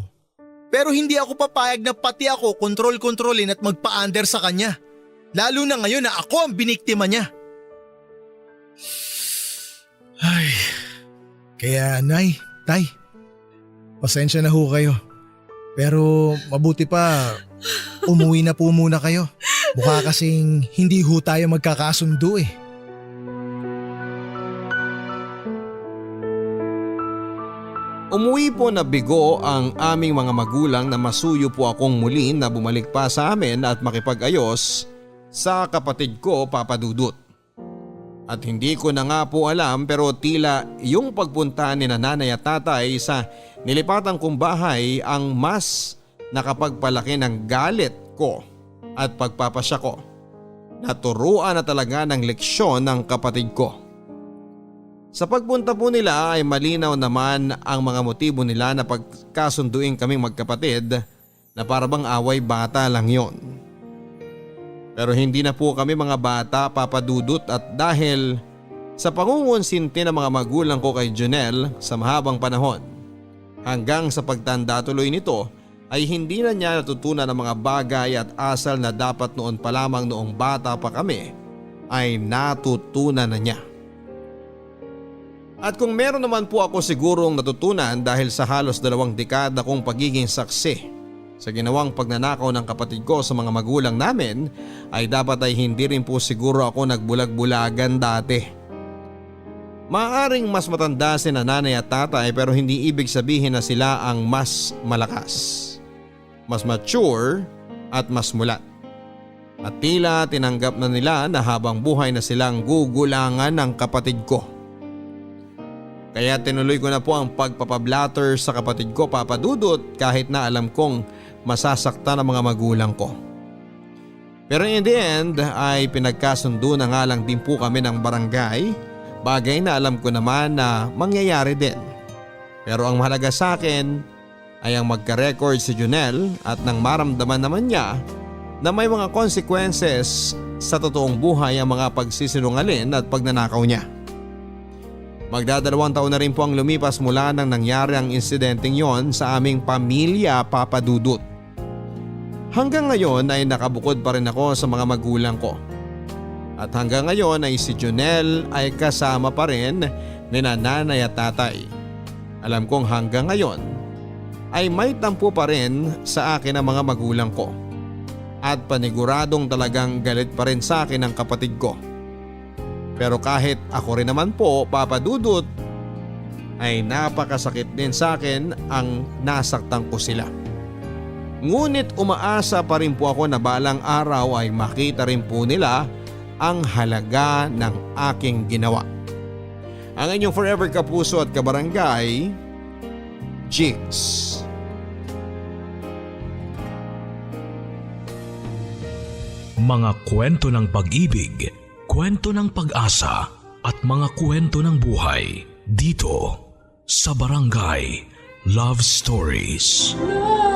Pero hindi ako papayag na pati ako kontrol-kontrolin at magpa-under sa kanya. Lalo na ngayon na ako ang biniktima niya. Ay, kaya Nay, Tay, pasensya na ho kayo. Pero mabuti pa, umuwi na po muna kayo. Mukha kasing hindi ho tayo magkakasundo eh. Umuwi po na bigo ang aming mga magulang na masuyo po akong muli na bumalik pa sa amin at makipag-ayos sa kapatid ko, Papa Dudut. At hindi ko na nga po alam pero tila yung pagpunta ni nanay at tatay sa nilipatan kong bahay ang mas nakapagpalaki ng galit ko at pagpapasya ko. Naturuan na talaga ng leksyon ng kapatid ko. Sa pagpunta po nila ay malinaw naman ang mga motibo nila na pagkasunduin kaming magkapatid na parabang away bata lang yon. Pero hindi na po kami mga bata, Papa Dudut, at dahil sa pangungonsinti ng mga magulang ko kay Junel sa mahabang panahon hanggang sa pagtanda tuloy nito ay hindi na niya natutunan ang mga bagay at asal na dapat noon pa lamang noong bata pa kami ay natutunan na niya. At kung meron naman po ako sigurong natutunan dahil sa halos 2 dekada kong pagiging saksi sa ginawang pagnanakaw ng kapatid ko sa mga magulang namin, ay dapat ay hindi rin po siguro ako nagbulag-bulagan dati. Maaaring mas matanda si nanay at tatay pero hindi ibig sabihin na sila ang mas malakas, mas mature at mas mulat. At tila tinanggap na nila na habang buhay na silang gugulangan ng kapatid ko. Kaya tinuloy ko na po ang pagpapablatter sa kapatid ko, Papa Dudut, kahit na alam kong masasaktan ang mga magulang ko. Pero in the end ay pinagkasundo na nga lang din po kami ng barangay, bagay na alam ko naman na mangyayari din. Pero ang mahalaga sa akin ay ang magka-record si Junel at nang maramdaman naman niya na may mga consequences sa totoong buhay ang mga pagsisinungaling at pagnanakaw niya. Magdadalawang taon na rin po ang lumipas mula nang nangyari ang insidenteng yon sa aming pamilya, Papa Dudut. Hanggang ngayon ay nakabukod pa rin ako sa mga magulang ko. At hanggang ngayon ay si Junel ay kasama pa rin ni nanay at tatay. Alam kong hanggang ngayon ay may tampo pa rin sa akin ang mga magulang ko. At paniguradong talagang galit pa rin sa akin ang kapatid ko. Pero kahit ako rin naman po, Papa Dudut, ay napakasakit din sa akin ang nasaktan ko sila. Ngunit umaasa pa rin po ako na balang araw ay makita rin po nila ang halaga ng aking ginawa. Ang inyong forever kapuso at kabarangay, Jigs. Mga kwento ng pag-ibig, kwento ng pag-asa at mga kwento ng buhay dito sa Barangay Love Stories. Love